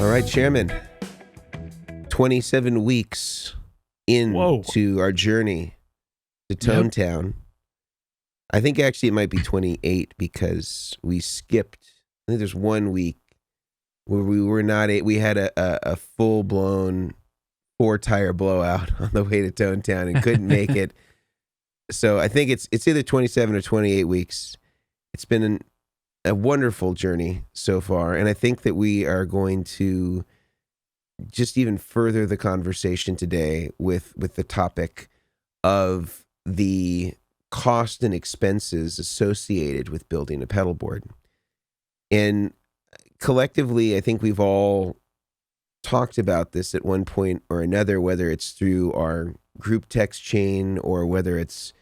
All right, Chairman. 27 weeks into our journey to Tone Town. I think actually it might be 28 because we skipped. I think there's 1 week where we were not. We had a full blown 4-tire blowout on the way to Tone Town and couldn't make it. So I think it's either 27 or 28 weeks. It's been a wonderful journey so far, and I think that we are going to just even further the conversation today with the topic of the cost and expenses associated with building a pedal board. And collectively, I think we've all talked about this at one point or another, whether it's through our group text chain or whether it's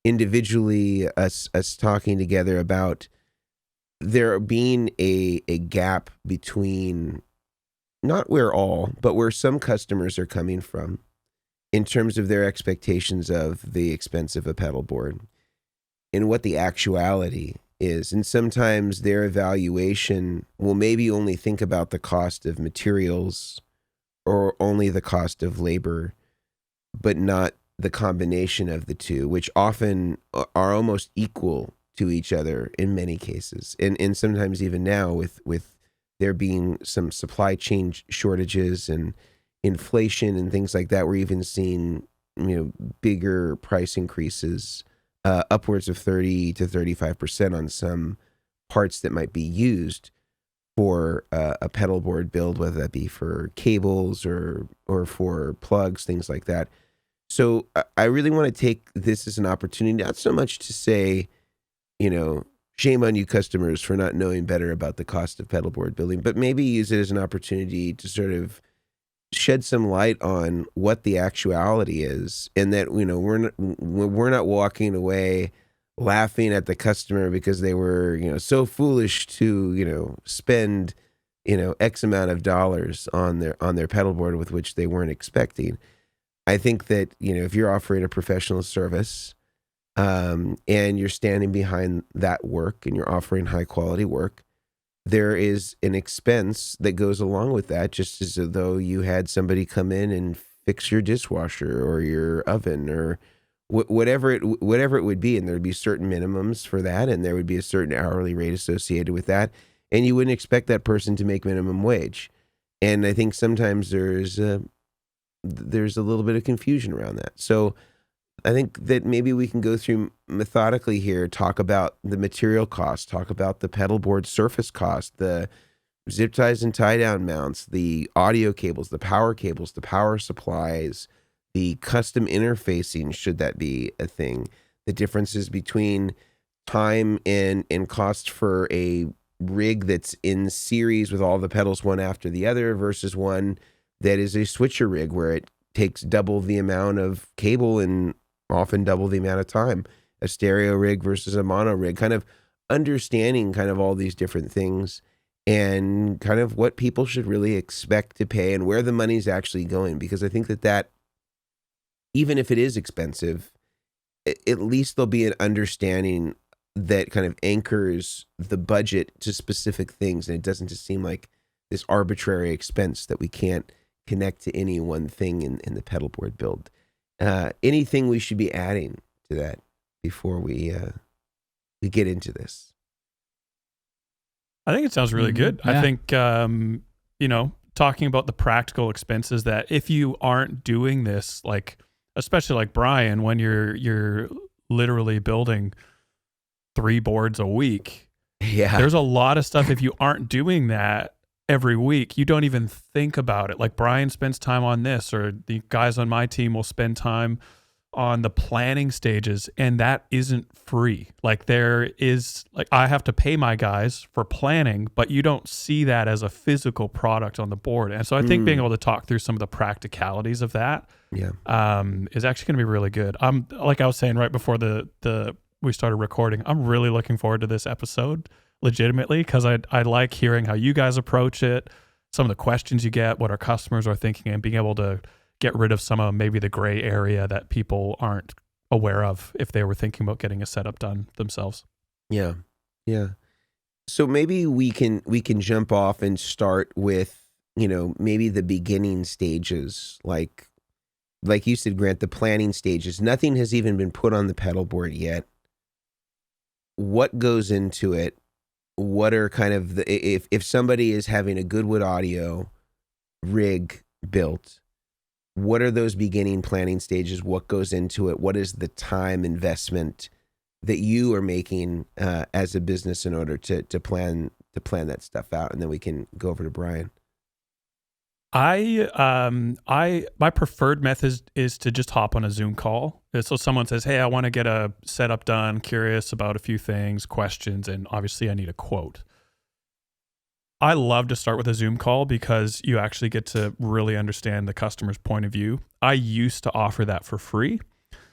individually us talking together about there being a gap between not where all, but where some customers are coming from in terms of their expectations of the expense of a pedal board and what the actuality is. And sometimes their evaluation will maybe only think about the cost of materials or only the cost of labor, but not the combination of the two, which often are almost equal to each other in many cases. And sometimes even now with there being some supply chain shortages and inflation and things like that, we're even seeing, bigger price increases, upwards of 30 to 35% on some parts that might be used for a pedal board build, whether that be for cables or for plugs, things like that. So I really want to take this as an opportunity, not so much to say, shame on you customers for not knowing better about the cost of pedal board building, but maybe use it as an opportunity to sort of shed some light on what the actuality is, and that, we're not walking away laughing at the customer because they were, so foolish to, spend, X amount of dollars on their pedal board with which they weren't expecting. I think that, if you're offering a professional service, and you're standing behind that work and you're offering high quality work, there is an expense that goes along with that, just as though you had somebody come in and fix your dishwasher or your oven or whatever it would be. And there'd be certain minimums for that, and there would be a certain hourly rate associated with that. And you wouldn't expect that person to make minimum wage. And I think sometimes there's a little bit of confusion around that. So I think that maybe we can go through methodically here, talk about the material cost, talk about the pedal board surface cost, the zip ties and tie down mounts, the audio cables, the power supplies, the custom interfacing, should that be a thing, the differences between time and cost for a rig that's in series with all the pedals one after the other versus one that is a switcher rig where it takes double the amount of cable and often double the amount of time, a stereo rig versus a mono rig, kind of understanding kind of all these different things and kind of what people should really expect to pay and where the money's actually going. Because I think that even if it is expensive, at least there'll be an understanding that kind of anchors the budget to specific things. And it doesn't just seem like this arbitrary expense that we can't connect to any one thing in the pedal board build. Anything we should be adding to that before we get into this? I think it sounds really good. Yeah. I think, talking about the practical expenses, that if you aren't doing this, like, especially like Brian, when you're literally building 3 boards a week, there's a lot of stuff. If you aren't doing that every week, you don't even think about it. Like Brian spends time on this, or the guys on my team will spend time on the planning stages, and that isn't free. Like there is, like, I have to pay my guys for planning, but you don't see that as a physical product on the board. And so I think being able to talk through some of the practicalities of that is actually going to be really good. I'm, like I was saying right before we started recording, I'm really looking forward to this episode, legitimately, because I like hearing how you guys approach it, some of the questions you get, what our customers are thinking, and being able to get rid of some of maybe the gray area that people aren't aware of if they were thinking about getting a setup done themselves. Yeah. Yeah. So maybe we can jump off and start with, maybe the beginning stages, like you said, Grant, the planning stages. Nothing has even been put on the pedal board yet. What goes into it? What are kind of if somebody is having a Goodwood audio rig built, what are those beginning planning stages? What goes into it? What is the time investment that you are making as a business in order to plan that stuff out? And then we can go over to Brian. My preferred method is to just hop on a Zoom call. So someone says, "Hey, I want to get a setup done, curious about a few things, questions, and obviously I need a quote." I love to start with a Zoom call because you actually get to really understand the customer's point of view. I used to offer that for free.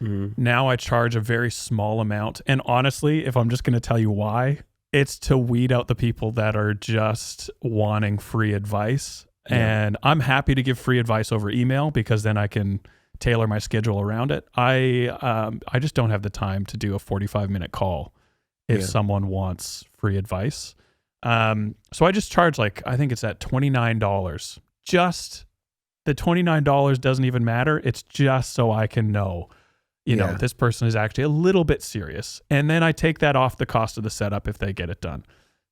Mm-hmm. Now I charge a very small amount. And honestly, if I'm just going to tell you why, it's to weed out the people that are just wanting free advice. Yeah. And I'm happy to give free advice over email because then I can tailor my schedule around it. I just don't have the time to do a 45-minute call if someone wants free advice. So I just charge I think it's at $29. Just the $29 doesn't even matter. It's just so I can know, this person is actually a little bit serious. And then I take that off the cost of the setup if they get it done.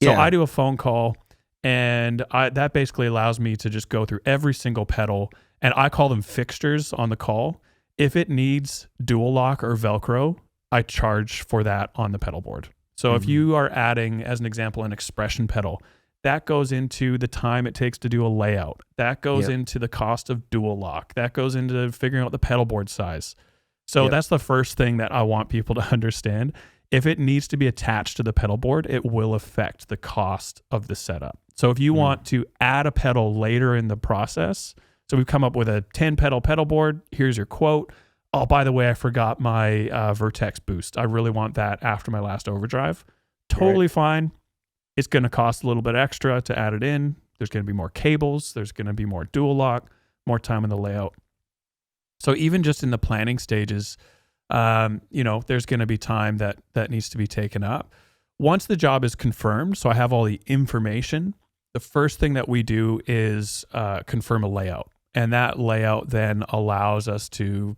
So I do a phone call. And that basically allows me to just go through every single pedal, and I call them fixtures on the call. If it needs dual lock or Velcro, I charge for that on the pedal board. So if you are adding, as an example, an expression pedal, that goes into the time it takes to do a layout. That goes into the cost of dual lock. That goes into figuring out the pedal board size. So that's the first thing that I want people to understand. If it needs to be attached to the pedal board, it will affect the cost of the setup. So if you want to add a pedal later in the process, so we've come up with a 10 pedal board, here's your quote. Oh, by the way, I forgot my Vertex boost. I really want that after my last overdrive. Totally fine. It's going to cost a little bit extra to add it in. There's going to be more cables. There's going to be more dual lock, more time in the layout. So even just in the planning stages, there's going to be time that needs to be taken up. Once the job is confirmed, so I have all the information, the first thing that we do is confirm a layout. And that layout then allows us to,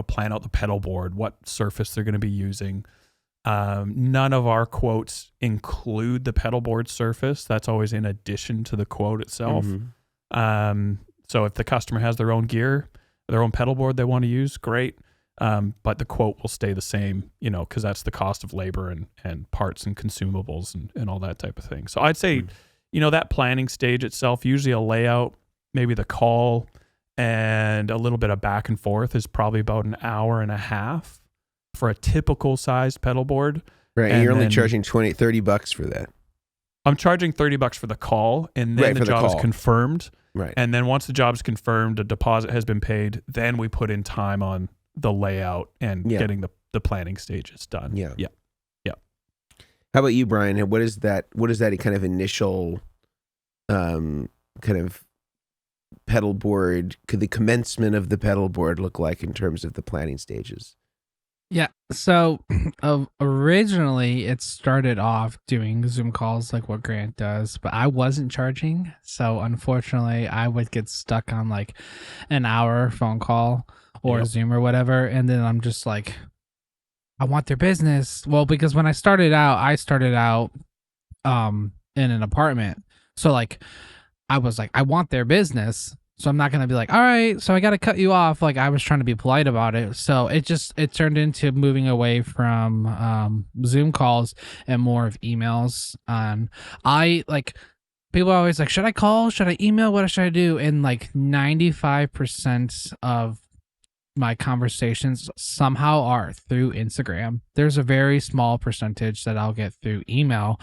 plan out the pedal board, what surface they're going to be using. None of our quotes include the pedal board surface. That's always in addition to the quote itself. Mm-hmm. So if the customer has their own gear, their own pedal board they want to use, great. But the quote will stay the same, because that's the cost of labor and parts and consumables and all that type of thing. So I'd say, that planning stage itself, usually a layout, maybe the call and a little bit of back and forth is probably about an hour and a half for a typical sized pedal board. Right. And you're only charging $30 for that. I'm charging $30 for the call, and then the job is confirmed. Right. And then once the job is confirmed, a deposit has been paid, then we put in time on the layout and getting the planning stages done. Yeah. How about you, Brian? What is that kind of initial kind of pedal board, could the commencement of the pedal board look like in terms of the planning stages? Yeah. So originally it started off doing Zoom calls like what Grant does, but I wasn't charging. So unfortunately I would get stuck on an hour phone call or Zoom or whatever. And then I'm just like, I want their business. Well, because when I started out in an apartment. So I was like, I want their business. So I'm not going to be like, all right, so I got to cut you off. I was trying to be polite about it. So it turned into moving away from Zoom calls and more of emails. People are always like, should I call? Should I email? What should I do? And 95% of my conversations somehow are through Instagram. There's a very small percentage that I'll get through email.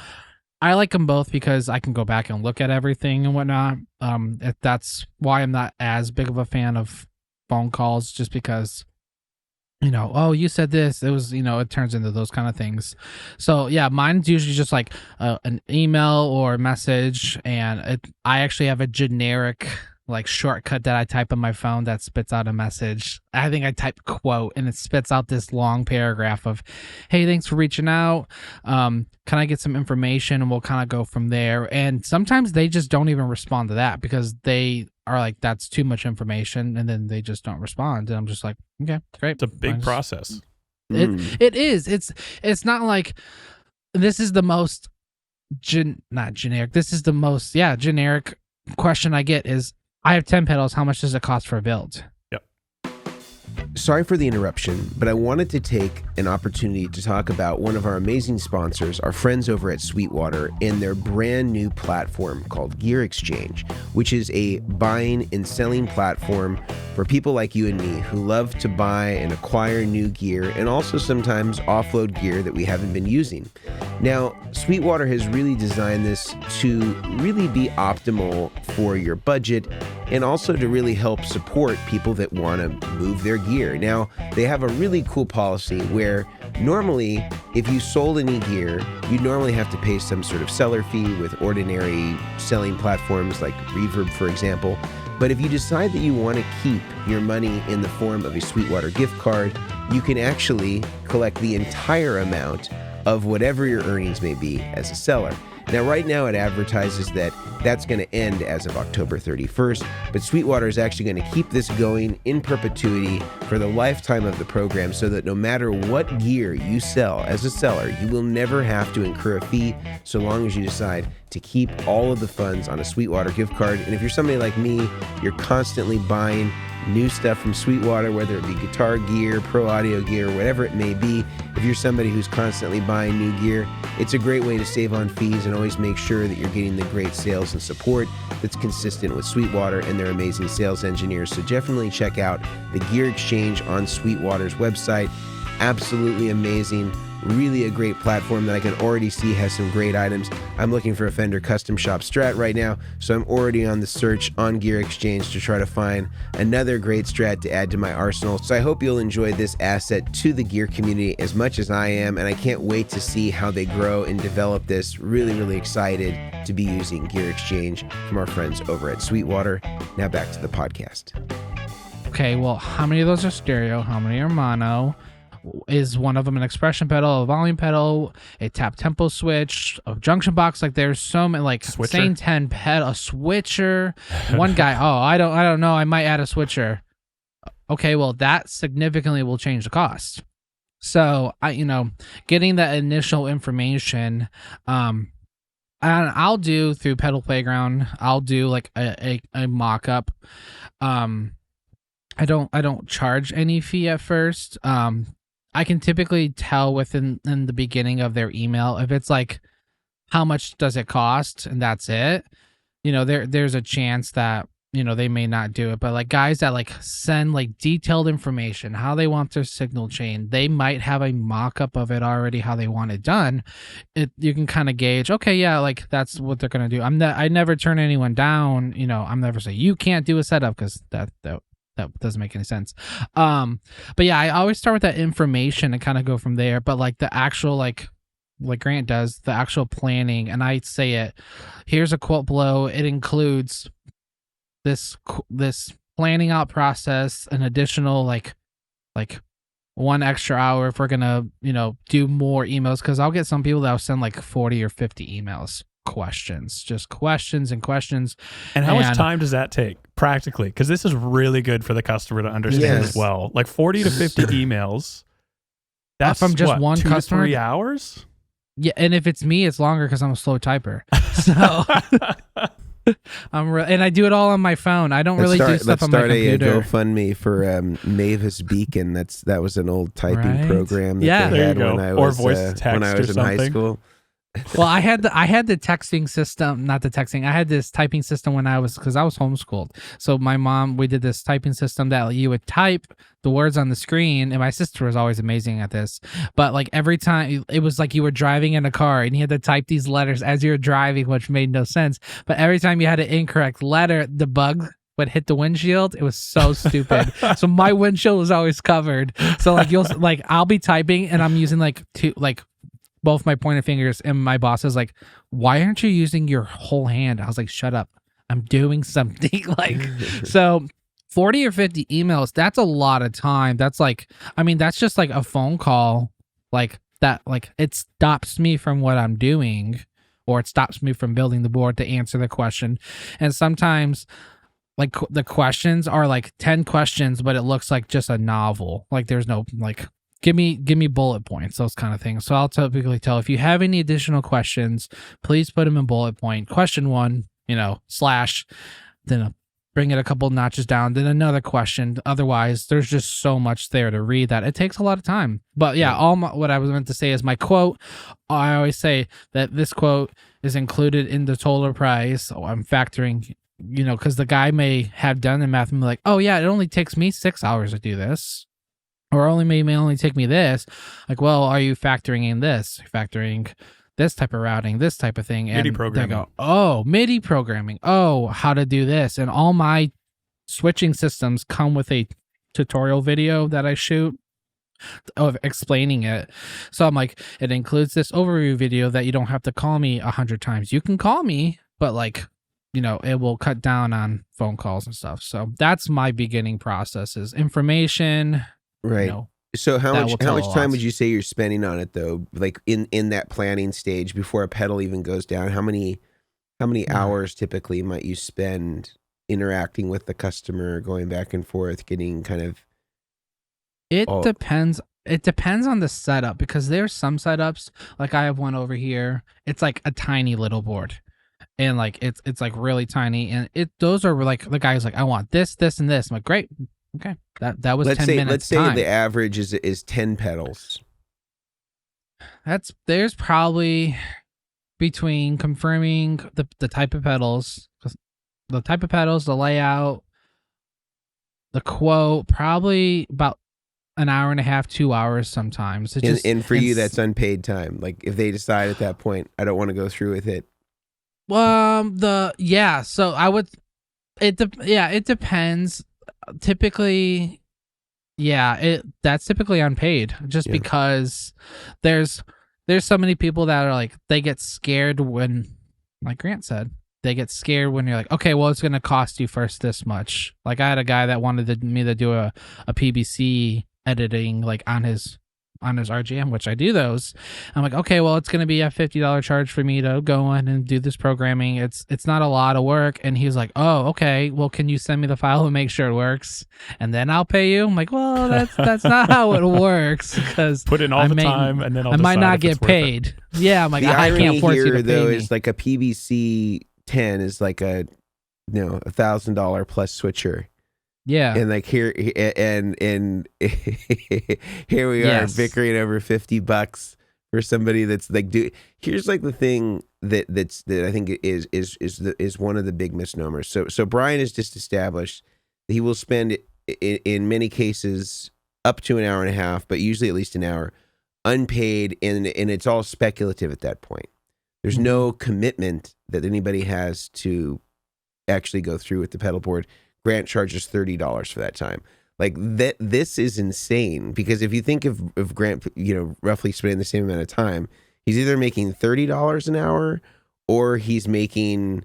I like them both because I can go back and look at everything and whatnot. That's why I'm not as big of a fan of phone calls, just because, oh, you said this. It was, it turns into those kind of things. So yeah, mine's usually just an email or a message, and I actually have a generic like shortcut that I type on my phone that spits out a message. I think I type quote and it spits out this long paragraph of, hey, thanks for reaching out. Can I get some information? And we'll kind of go from there. And sometimes they just don't even respond to that because they are like, that's too much information. And then they just don't respond. And I'm just like, okay, great. It's a big process. It is. It's not like this is the most not generic. This is the most generic question I get is, I have 10 pedals. How much does it cost for a build? Yep. Sorry for the interruption, but I wanted to take an opportunity to talk about one of our amazing sponsors, our friends over at Sweetwater, and their brand new platform called Gear Exchange, which is a buying and selling platform for people like you and me who love to buy and acquire new gear and also sometimes offload gear that we haven't been using. Now, Sweetwater has really designed this to really be optimal for your budget and also to really help support people that want to move their gear. Now, they have a really cool policy where normally, if you sold any gear, you'd normally have to pay some sort of seller fee with ordinary selling platforms like Reverb, for example. But if you decide that you want to keep your money in the form of a Sweetwater gift card, you can actually collect the entire amount of whatever your earnings may be as a seller. Now, right now it advertises that that's going to end as of October 31st, but Sweetwater is actually going to keep this going in perpetuity for the lifetime of the program so that no matter what gear you sell as a seller, you will never have to incur a fee so long as you decide to keep all of the funds on a Sweetwater gift card. And if you're somebody like me, you're constantly buying new stuff from Sweetwater, whether it be guitar gear, pro audio gear, whatever it may be. If you're somebody who's constantly buying new gear, it's a great way to save on fees and always make sure that you're getting the great sales and support that's consistent with Sweetwater and their amazing sales engineers. So definitely check out the Gear Exchange on Sweetwater's website. Absolutely amazing. Really a great platform that I can already see has some great items. I'm looking for a Fender Custom Shop Strat right now, so I'm already on the search on Gear Exchange to try to find another great Strat to add to my arsenal. So I hope you'll enjoy this asset to the gear community as much as I am, and I can't wait to see how they grow and develop this. Really excited to be using Gear Exchange from our friends over at Sweetwater. Now back to the podcast. Okay, well, how many of those are stereo? How many are mono? Is one of them an expression pedal, a volume pedal, a tap tempo switch, a junction box? Like there's so many, like saying 10 pedal, a switcher. One guy, I don't know, I might add a switcher. Okay, well that significantly will change the cost. So getting that initial information, and I'll do through Pedal Playground. I'll do like a mock-up. I don't charge any fee at first. I can typically tell in the beginning of their email if it's like, how much does it cost, and that's it. There's a chance that they may not do it, but like guys that like send like detailed information, how they want their signal chain, they might have a mock-up of it already, how they want it done. You can kind of gauge, okay, yeah, like that's what they're gonna do. I never turn anyone down. I'm never say you can't do a setup, because that doesn't make any sense. But yeah, I always start with that information and kind of go from there. But like the actual, like Grant does, the actual planning, and I say it, here's a quote below. It includes this planning out process, an additional like 1 extra hour if we're gonna do more emails, because I'll get some people that will send like 40 or 50 emails. Just questions and questions. And how much time does that take practically? Because this is really good for the customer to understand as well. Like 40 to 50 emails. That's from just one 2 customer. to 3 hours. Yeah, and if it's me, it's longer because I'm a slow typer. So and I do it all on my phone. I don't really do stuff on my computer. Let's start a GoFundMe for Mavis Beacon. That was an old typing program that they had when I was in high school. Well, I had the texting system, not the texting. I had this typing system because I was homeschooled. So my mom, we did this typing system that you would type the words on the screen, and my sister was always amazing at this. But like every time, it was like you were driving in a car and you had to type these letters as you were driving, which made no sense. But every time you had an incorrect letter, the bug would hit the windshield. It was so stupid. So my windshield was always covered. So like I'll be typing and I'm using both my pointer fingers, and my boss is like, why aren't you using your whole hand? I was like, shut up. I'm doing something. Like, so 40 or 50 emails, that's a lot of time. That's like, I mean, that's just like a phone call like that. Like, it stops me from what I'm doing, or it stops me from building the board to answer the question. And sometimes like the questions are like 10 questions, but it looks like just a novel. Like there's no like, give me bullet points, those kind of things. So I'll typically tell, if you have any additional questions, please put them in bullet point. Question 1, / then bring it a couple notches down, then another question. Otherwise, there's just so much there to read that it takes a lot of time. But yeah, what I was meant to say is my quote. I always say that this quote is included in the total price. So I'm factoring, because the guy may have done the math and be like, oh yeah, it only takes me 6 hours to do this. Or may only take me this. Like, well, are you factoring in this? Factoring this type of routing, this type of thing. And MIDI programming. They go, oh, MIDI programming. Oh, how to do this. And all my switching systems come with a tutorial video that I shoot of explaining it. So I'm like, it includes this overview video that you don't have to call me 100 times. You can call me, but like, it will cut down on phone calls and stuff. So that's my beginning process, is information. Right. So how much time would you say you're spending on it though? Like in that planning stage before a pedal even goes down, how many hours typically might you spend interacting with the customer, going back and forth, getting kind of depends. It depends on the setup, because there's some setups, like I have one over here. It's like a tiny little board. And like it's like really tiny, and those are like, the guy's like, I want this, this, and this. I'm like, great. Okay. That was 10 minutes. Let's say the average is 10 pedals. There's probably, between confirming the type of pedals, the layout, the quote, probably about an hour and a half, 2 hours sometimes. And for you, that's unpaid time. Like if they decide at that point, I don't want to go through with it. So I would, it depends. Typically, that's typically unpaid, just because there's so many people that are like, they get scared when, like Grant said, they get scared when you're like, okay, well, it's going to cost you first this much. Like I had a guy that wanted me to do a PBC editing, like on his RGM, which I do those. I'm like, okay, well, it's going to be a $50 charge for me to go in and do this programming. It's not a lot of work. And he's like, oh, okay, well, can you send me the file and make sure it works, and then I'll pay you? I'm like, well, that's not how it works, because put in all the time, and then I might not get paid. Yeah, I'm like, I can't force you to pay me. Is like a PBC 10 is like a $1,000 plus switcher. Yeah. And like here and here we are bickering over $50 for somebody that's like, here's like the thing that I think is one of the big misnomers. So Brian has just established that he will spend in many cases up to an hour and a half, but usually at least an hour, unpaid, and it's all speculative at that point. There's no commitment that anybody has to actually go through with the pedal board. Grant charges $30 for that time. Like that, this is insane, because if you think of Grant, roughly spending the same amount of time, he's either making $30 an hour, or he's making,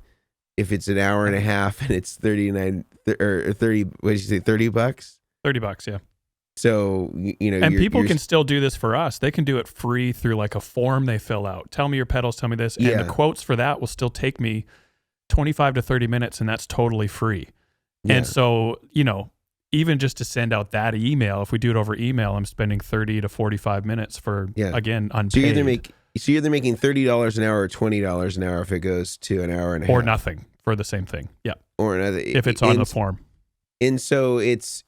if it's an hour and a half and it's 39 or 30, what did you say, $30? $30, yeah. So, and people can still do this for us. They can do it free through like a form they fill out. Tell me your pedals, tell me this. And the quotes for that will still take me 25 to 30 minutes, and that's totally free. Yeah. And so, even just to send out that email, if we do it over email, I'm spending 30 to 45 minutes for, again, unpaid. So you're either making $30 an hour or $20 an hour if it goes to an hour and a half. Or nothing for the same thing. Yeah. Or another. If it's on the form. And so it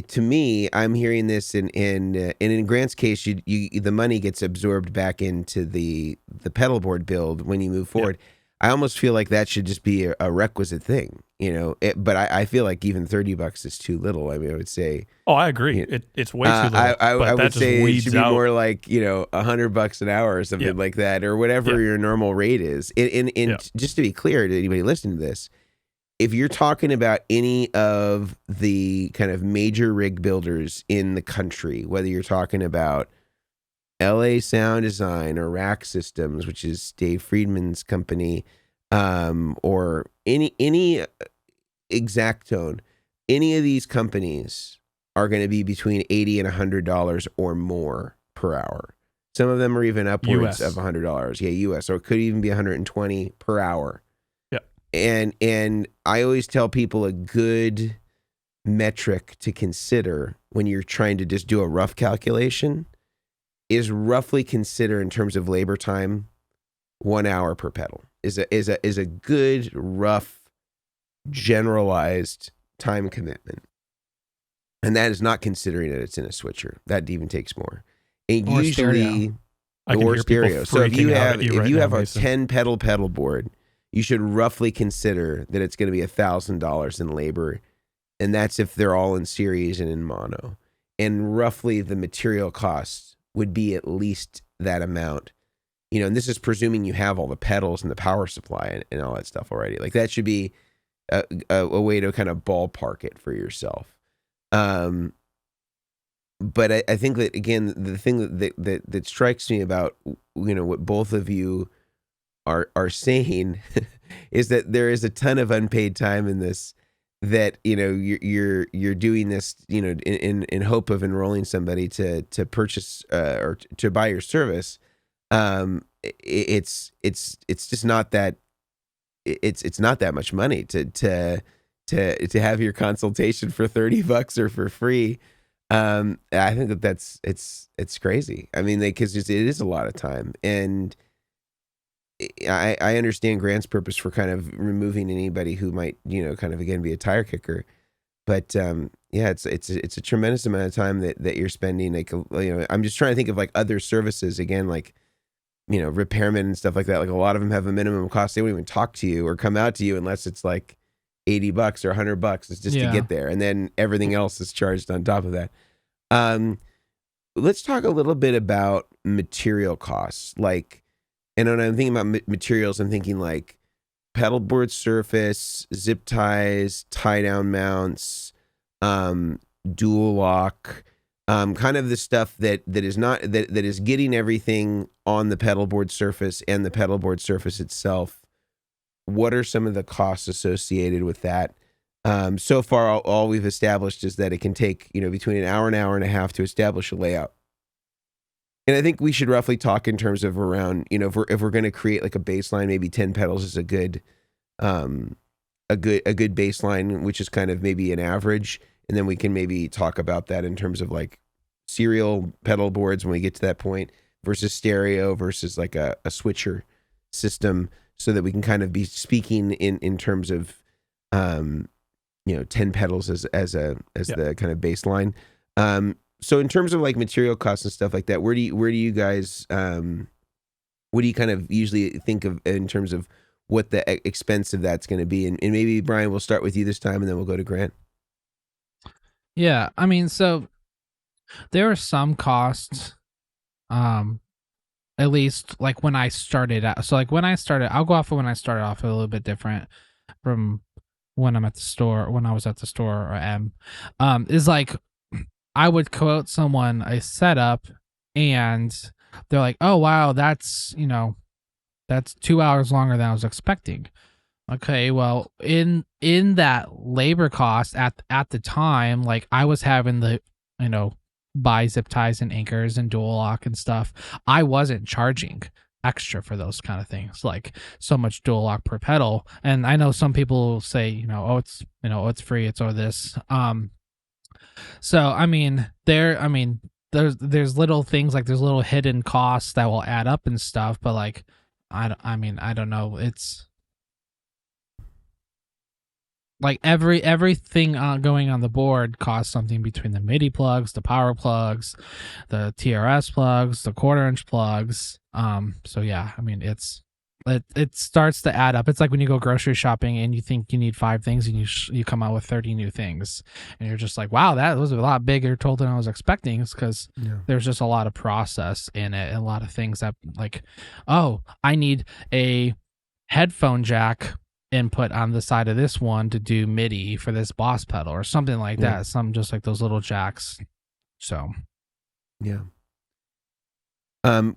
to me, I'm hearing this and in Grant's case, the money gets absorbed back into the pedalboard build when you move forward. Yeah. I almost feel like that should just be a requisite thing, but I feel like even $30 is too little. I mean, I would say. Oh, I agree. It's way too little. I would say it should be more like, $100 an hour or something like that, or whatever your normal rate is. And just to be clear to anybody listening to this, if you're talking about any of the kind of major rig builders in the country, whether you're talking about LA Sound Design or Rack Systems, which is Dave Friedman's company, or any Exactone, any of these companies are going to be between $80 and $100 or more per hour. Some of them are even upwards of $100. Yeah, US, or it could even be $120 per hour. Yeah. And I always tell people a good metric to consider when you're trying to just do a rough calculation is roughly consider in terms of labor time 1 hour per pedal is a good rough generalized time commitment. And that is not considering that it's in a switcher. That even takes more. And or usually stereo. Or stereo. So if you have a Mason. 10 pedal board, you should roughly consider that it's going to be $1,000 in labor. And that's if they're all in series and in mono. And roughly the material costs would be at least that amount. You know, and this is presuming you have all the pedals and the power supply and all that stuff already. Like that should be a way to kind of ballpark it for yourself. But I think that, again, the thing that strikes me about, you know, what both of you are saying is that there is a ton of unpaid time in this, that, you know, you're doing this, you know, in hope of enrolling somebody to purchase or to buy your service. It's just not that it's not that much money to have your consultation for $30 or for free. I think that's it's crazy. I mean, because it is a lot of time, and I understand Grant's purpose for kind of removing anybody who might, you know, kind of again be a tire kicker, but yeah, it's a tremendous amount of time that you're spending. Like, you know, I'm just trying to think of like other services again, like, you know, repairmen and stuff like that. Like a lot of them have a minimum cost. They won't even talk to you or come out to you unless it's like $80 or $100. It's just to get there, and then everything else is charged on top of that. Let's talk a little bit about material costs. Like, and when I'm thinking about materials, I'm thinking like pedalboard surface, zip ties, tie down mounts, dual lock, kind of the stuff that is getting everything on the pedalboard surface and the pedalboard surface itself. What are some of the costs associated with that? So far, all we've established is that it can take, you know, between an hour and a half to establish a layout. And I think we should roughly talk in terms of around, you know, if we're going to create like a baseline, maybe 10 pedals is a good baseline, which is kind of maybe an average. And then we can maybe talk about that in terms of like serial pedal boards when we get to that point versus stereo versus like a switcher system, so that we can kind of be speaking in terms of, you know, 10 pedals as the kind of baseline. So in terms of like material costs and stuff like that, where do you guys, what do you kind of usually think of in terms of what the expense of that's going to be? And maybe Brian, we'll start with you this time and then we'll go to Grant. Yeah. I mean, so there are some costs, at least like when I started out. So like when I started, I'll go off of when I started off a little bit different from when I'm at the store, when I was at the store or am, is like, I would quote someone a setup and they're like, oh, wow, that's, you know, that's 2 hours longer than I was expecting. Okay, well, in that labor cost at the time, like I was having the, you know, buy zip ties and anchors and dual lock and stuff. I wasn't charging extra for those kind of things, like so much dual lock per pedal. And I know some people say, you know, oh, it's free, it's or this. So I mean, there's little things, like there's little hidden costs that will add up and stuff, but like I don't know. It's like everything going on the board costs something between the MIDI plugs, the power plugs, the TRS plugs, the 1/4-inch plugs. So yeah, I mean it starts to add up. It's like when you go grocery shopping and you think you need 5 things and you come out with 30 new things, and you're just like, wow, that was a lot bigger total than I was expecting. It's because there's just a lot of process in it and a lot of things that, like, oh, I need a headphone jack input on the side of this one to do MIDI for this Boss pedal or something like that. Some just like those little jacks. So yeah.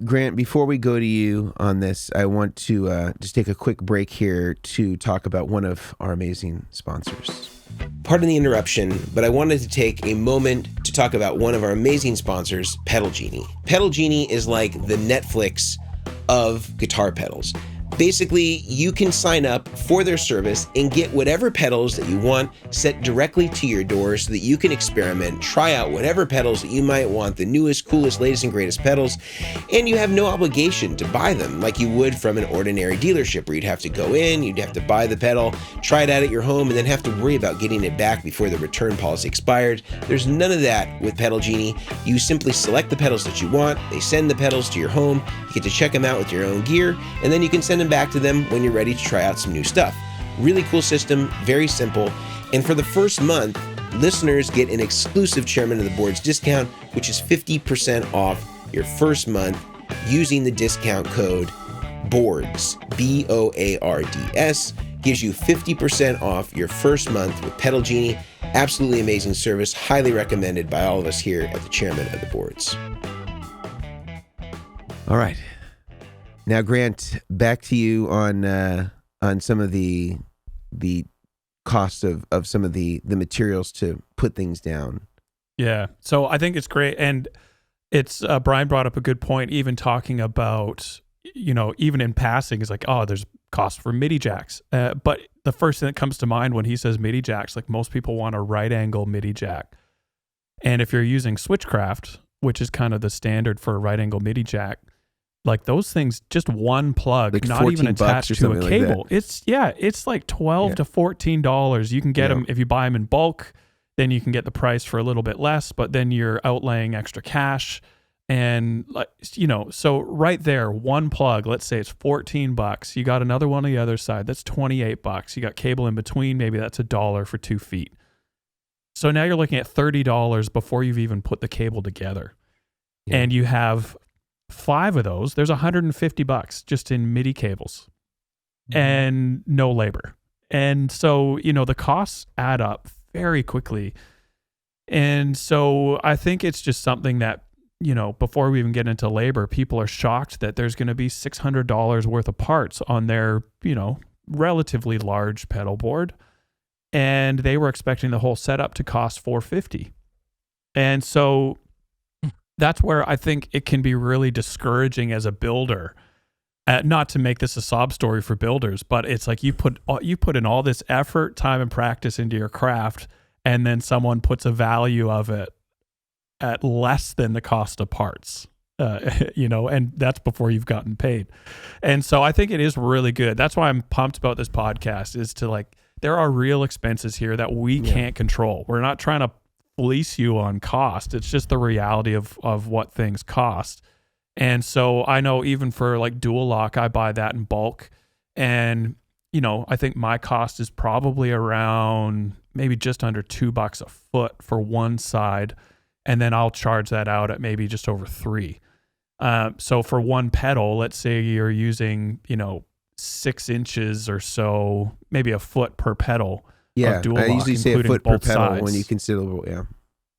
Grant, before we go to you on this, I want to just take a quick break here to talk about one of our amazing sponsors. Pardon the interruption, but I wanted to take a moment to talk about one of our amazing sponsors, Pedal Genie. Pedal Genie is like the Netflix of guitar pedals. Basically, you can sign up for their service and get whatever pedals that you want sent directly to your door so that you can experiment, try out whatever pedals that you might want, the newest, coolest, latest, and greatest pedals, and you have no obligation to buy them like you would from an ordinary dealership where you'd have to go in, you'd have to buy the pedal, try it out at your home, and then have to worry about getting it back before the return policy expired. There's none of that with Pedal Genie. You simply select the pedals that you want, they send the pedals to your home, you get to check them out with your own gear, and then you can send them back to them when you're ready to try out some new stuff. Really cool system, very simple. And for the first month, listeners get an exclusive Chairman of the Boards discount, which is 50% off your first month using the discount code BOARDS, BOARDS. Gives you 50% off your first month with Pedal Genie. Absolutely amazing service, highly recommended by all of us here at the Chairman of the Boards. All right. Now, Grant, back to you on some of the costs of some of the materials to put things down. Yeah, so I think it's great, and it's Brian brought up a good point. Even talking about, even in passing, is like, oh, there's cost for MIDI jacks, but the first thing that comes to mind when he says MIDI jacks, like most people want a right angle MIDI jack, and if you're using Switchcraft, which is kind of the standard for a right angle MIDI jack. Like those things, just one plug, like not even attached to a cable. Like it's like $12 to $14. You can get them if you buy them in bulk. Then you can get the price for a little bit less, but then you're outlaying extra cash, and so right there, one plug. Let's say it's $14. You got another one on the other side. That's $28. You got cable in between. Maybe that's $1 for 2 feet. So now you're looking at $30 before you've even put the cable together, and you have 5 of those. There's $150 just in MIDI cables and no labor. And so, the costs add up very quickly. And so I think it's just something that, before we even get into labor, people are shocked that there's going to be $600 worth of parts on their, relatively large pedal board. And they were expecting the whole setup to cost $450. And so that's where I think it can be really discouraging as a builder. Not to make this a sob story for builders, but it's like you put in all this effort, time, and practice into your craft, and then someone puts a value of it at less than the cost of parts. And that's before you've gotten paid. And so I think it is really good. That's why I'm pumped about this podcast, is to there are real expenses here that we can't control. We're not trying to fleece you on cost. It's just the reality of what things cost. And so I know even for like dual lock, I buy that in bulk, and I think my cost is probably around maybe just under $2 a foot for one side, and then I'll charge that out at maybe just over $3. So for one pedal, let's say you're using 6 inches or so, maybe a foot per pedal. Yeah, dual I lock, usually say a foot per pedal sides. when you consider,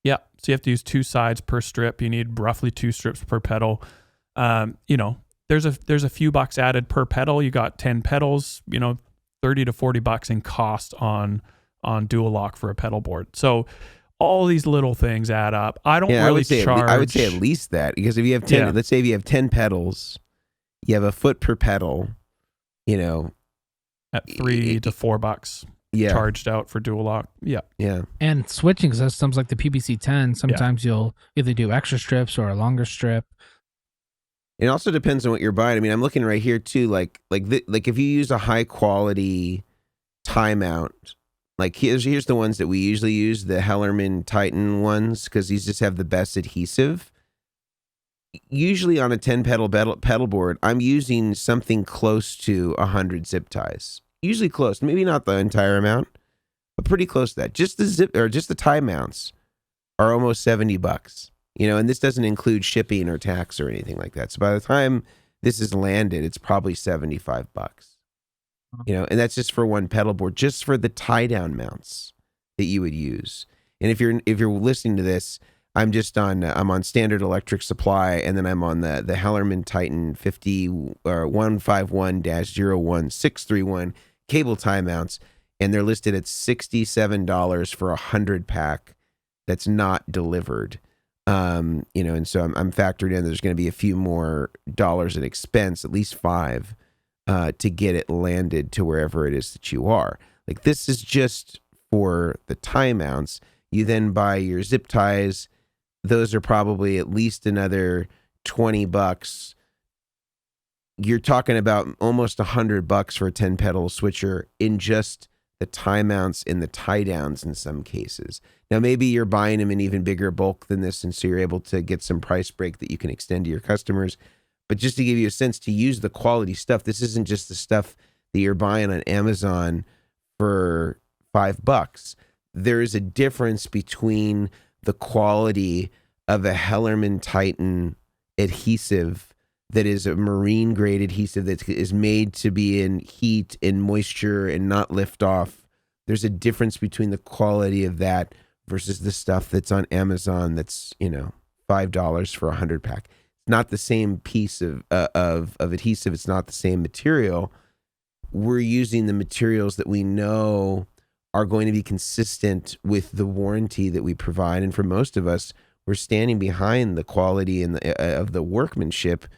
Yeah, so you have to use 2 sides per strip. You need roughly 2 strips per pedal. There's a few bucks added per pedal. You got 10 pedals, $30 to $40 in cost on dual lock for a pedal board. So all these little things add up. I don't really charge. I would say at least that, because if you have 10, let's say if you have 10 pedals, you have a foot per pedal, at $3 to $4 charged out for dual lock. Yeah. And switching systems like the PBC-10, sometimes you'll either do extra strips or a longer strip. It also depends on what you're buying. I mean, I'm looking right here too, like if you use a high quality tie mount, like here's the ones that we usually use, the Hellerman Titan ones, because these just have the best adhesive. Usually on a 10 pedal board, I'm using something close to 100 zip ties. Usually close, maybe not the entire amount, but pretty close to that. Just the tie mounts are almost $70. And this doesn't include shipping or tax or anything like that. So by the time this is landed, it's probably $75. And that's just for one pedal board, just for the tie down mounts that you would use. And if you're listening to this, I'm just on I'm on standard electric supply, and then I'm on the Hellerman Titan 151-01631 cable tie mounts, and they're listed at $67 for 100 pack that's not delivered. And so I'm factored in there's going to be a few more dollars in expense, at least $5, to get it landed to wherever it is that you are. Like, this is just for the tie mounts. You then buy your zip ties. Those are probably at least another $20. You're talking about almost $100 for a 10 pedal switcher in just the tie mounts and the tie downs in some cases. Now, maybe you're buying them in even bigger bulk than this, and so you're able to get some price break that you can extend to your customers. But just to give you a sense, to use the quality stuff, this isn't just the stuff that you're buying on Amazon for $5. There is a difference between the quality of a Hellerman Titan adhesive that is a marine grade adhesive that is made to be in heat and moisture and not lift off. There's a difference between the quality of that versus the stuff that's on Amazon that's, $5 for 100 pack. It's not the same piece of adhesive. It's not the same material. We're using the materials that we know are going to be consistent with the warranty that we provide. And for most of us, we're standing behind the quality and of the workmanship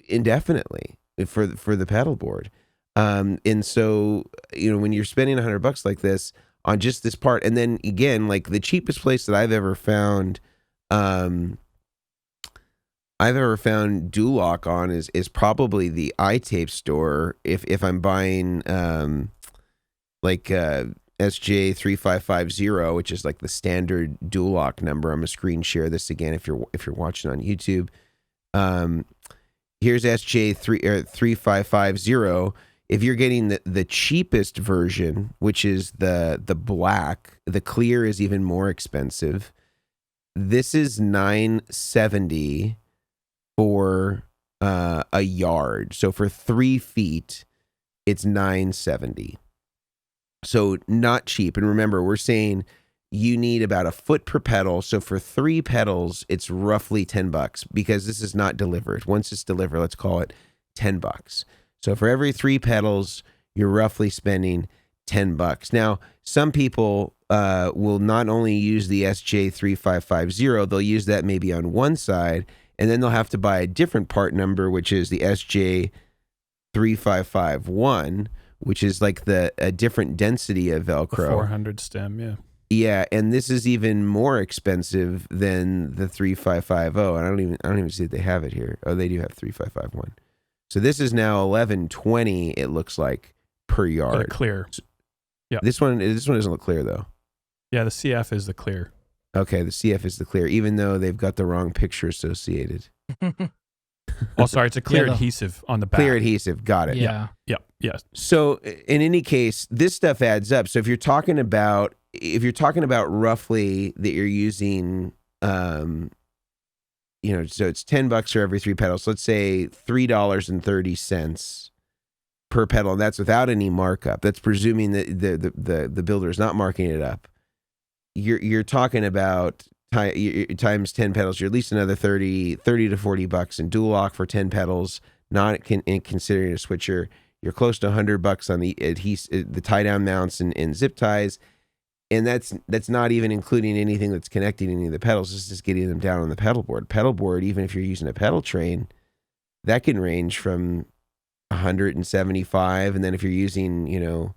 indefinitely for the pedalboard. And so, when you're spending $100 like this on just this part, and then again, like the cheapest place that I've ever found Duloc on is probably the iTape store. If I'm buying SJ3550, which is like the standard Duloc number. I'm gonna screen share this again if you're watching on YouTube. Here's SJ3550. If you're getting the cheapest version, which is the black, the clear is even more expensive. This is $970 for a yard. So for 3 feet, it's $970. So not cheap. And remember, we're saying you need about a foot per pedal. So for 3 pedals, it's roughly $10 because this is not delivered. Once it's delivered, let's call it $10. So for every 3 pedals, you're roughly spending $10. Now, some people will not only use the SJ3550, they'll use that maybe on one side, and then they'll have to buy a different part number, which is the SJ3551, which is like a different density of Velcro. 400 stem, yeah. Yeah, and this is even more expensive than the 3550. And I don't even see that they have it here. Oh, they do have 3551. So this is now $1120. It looks like per yard. But clear. Yeah. This one doesn't look clear though. Yeah, the CF is the clear. Okay, the CF is the clear, even though they've got the wrong picture associated. Oh, sorry, it's a clear adhesive on the back. Clear adhesive, got it. Yeah. Yeah. So in any case, this stuff adds up. So if you're talking about roughly that you're using, so it's $10 for every 3 pedals. So let's say $3.30 per pedal, and that's without any markup. That's presuming that the builder is not marking it up. You're talking about times 10 pedals. You're at least another $30 to $40 in Duloc for 10 pedals. Not considering a switcher, you're close to $100 on the tie down mounts and zip ties. And that's not even including anything that's connecting any of the pedals. It's just getting them down on the pedalboard. Pedalboard, even if you're using a pedal train, that can range from $175. And then if you're using,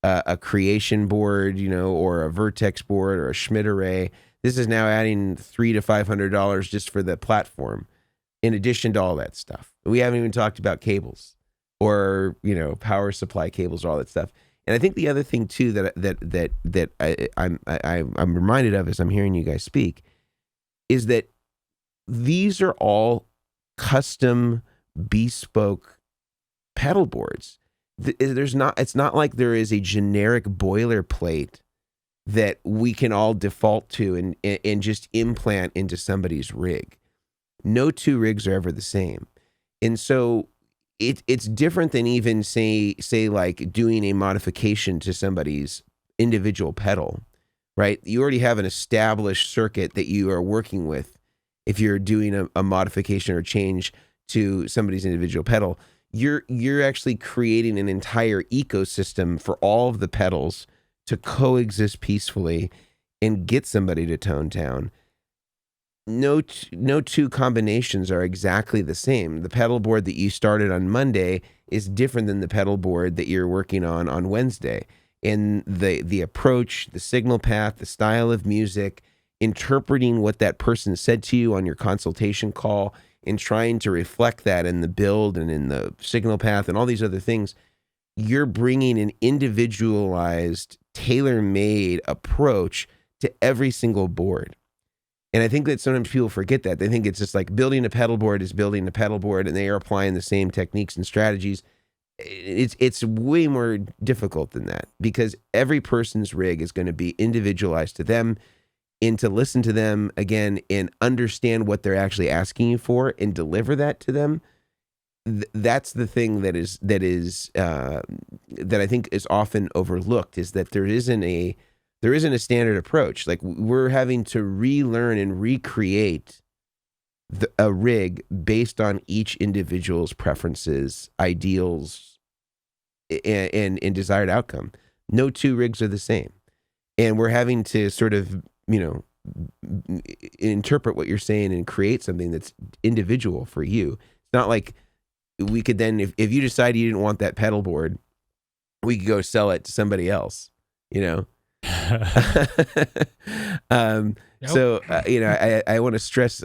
a creation board, or a Vertex board or a Schmidt array, this is now adding $300 to $500 just for the platform, in addition to all that stuff. We haven't even talked about cables or, power supply cables or all that stuff. And I think the other thing too that I'm reminded of as I'm hearing you guys speak is that these are all custom bespoke pedal boards. It's not like there is a generic boilerplate that we can all default to and just implant into somebody's rig. No 2 rigs are ever the same. And so it's different than even say like doing a modification to somebody's individual pedal, right? You already have an established circuit that you are working with. If you're doing a modification or change to somebody's individual pedal, you're actually creating an entire ecosystem for all of the pedals to coexist peacefully and get somebody to tone down. No two combinations are exactly the same. The pedal board that you started on Monday is different than the pedal board that you're working on Wednesday. And the approach, the signal path, the style of music, interpreting what that person said to you on your consultation call, and trying to reflect that in the build and in the signal path and all these other things, you're bringing an individualized, tailor-made approach to every single board. And I think that sometimes people forget that. They think it's just like building a pedal board is building a pedal board, and they are applying the same techniques and strategies. It's way more difficult than that, because every person's rig is going to be individualized to them, and to listen to them again and understand what they're actually asking you for and deliver that to them. That's the thing that I think is often overlooked, is that there isn't a standard approach. Like, we're having to relearn and recreate a rig based on each individual's preferences, ideals, and desired outcome. No two rigs are the same. And we're having to sort of, interpret what you're saying and create something that's individual for you. It's not like we could then, if you decide you didn't want that pedal board, we could go sell it to somebody else, Nope. So I want to stress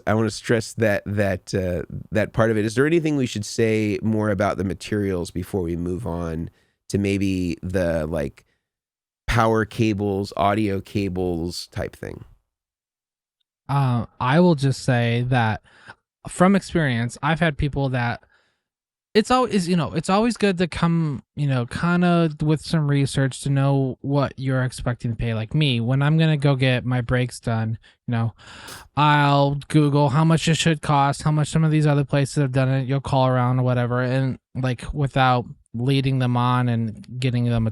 that part of it. Is there anything we should say more about the materials before we move on to maybe the like power cables, audio cables type thing? I will just say that from experience, I've had people that it's always good to come, kind of with some research to know what you're expecting to pay. Like me, when I'm going to go get my brakes done, I'll Google how much it should cost, how much some of these other places have done it. You'll call around or whatever. And like, without leading them on and getting them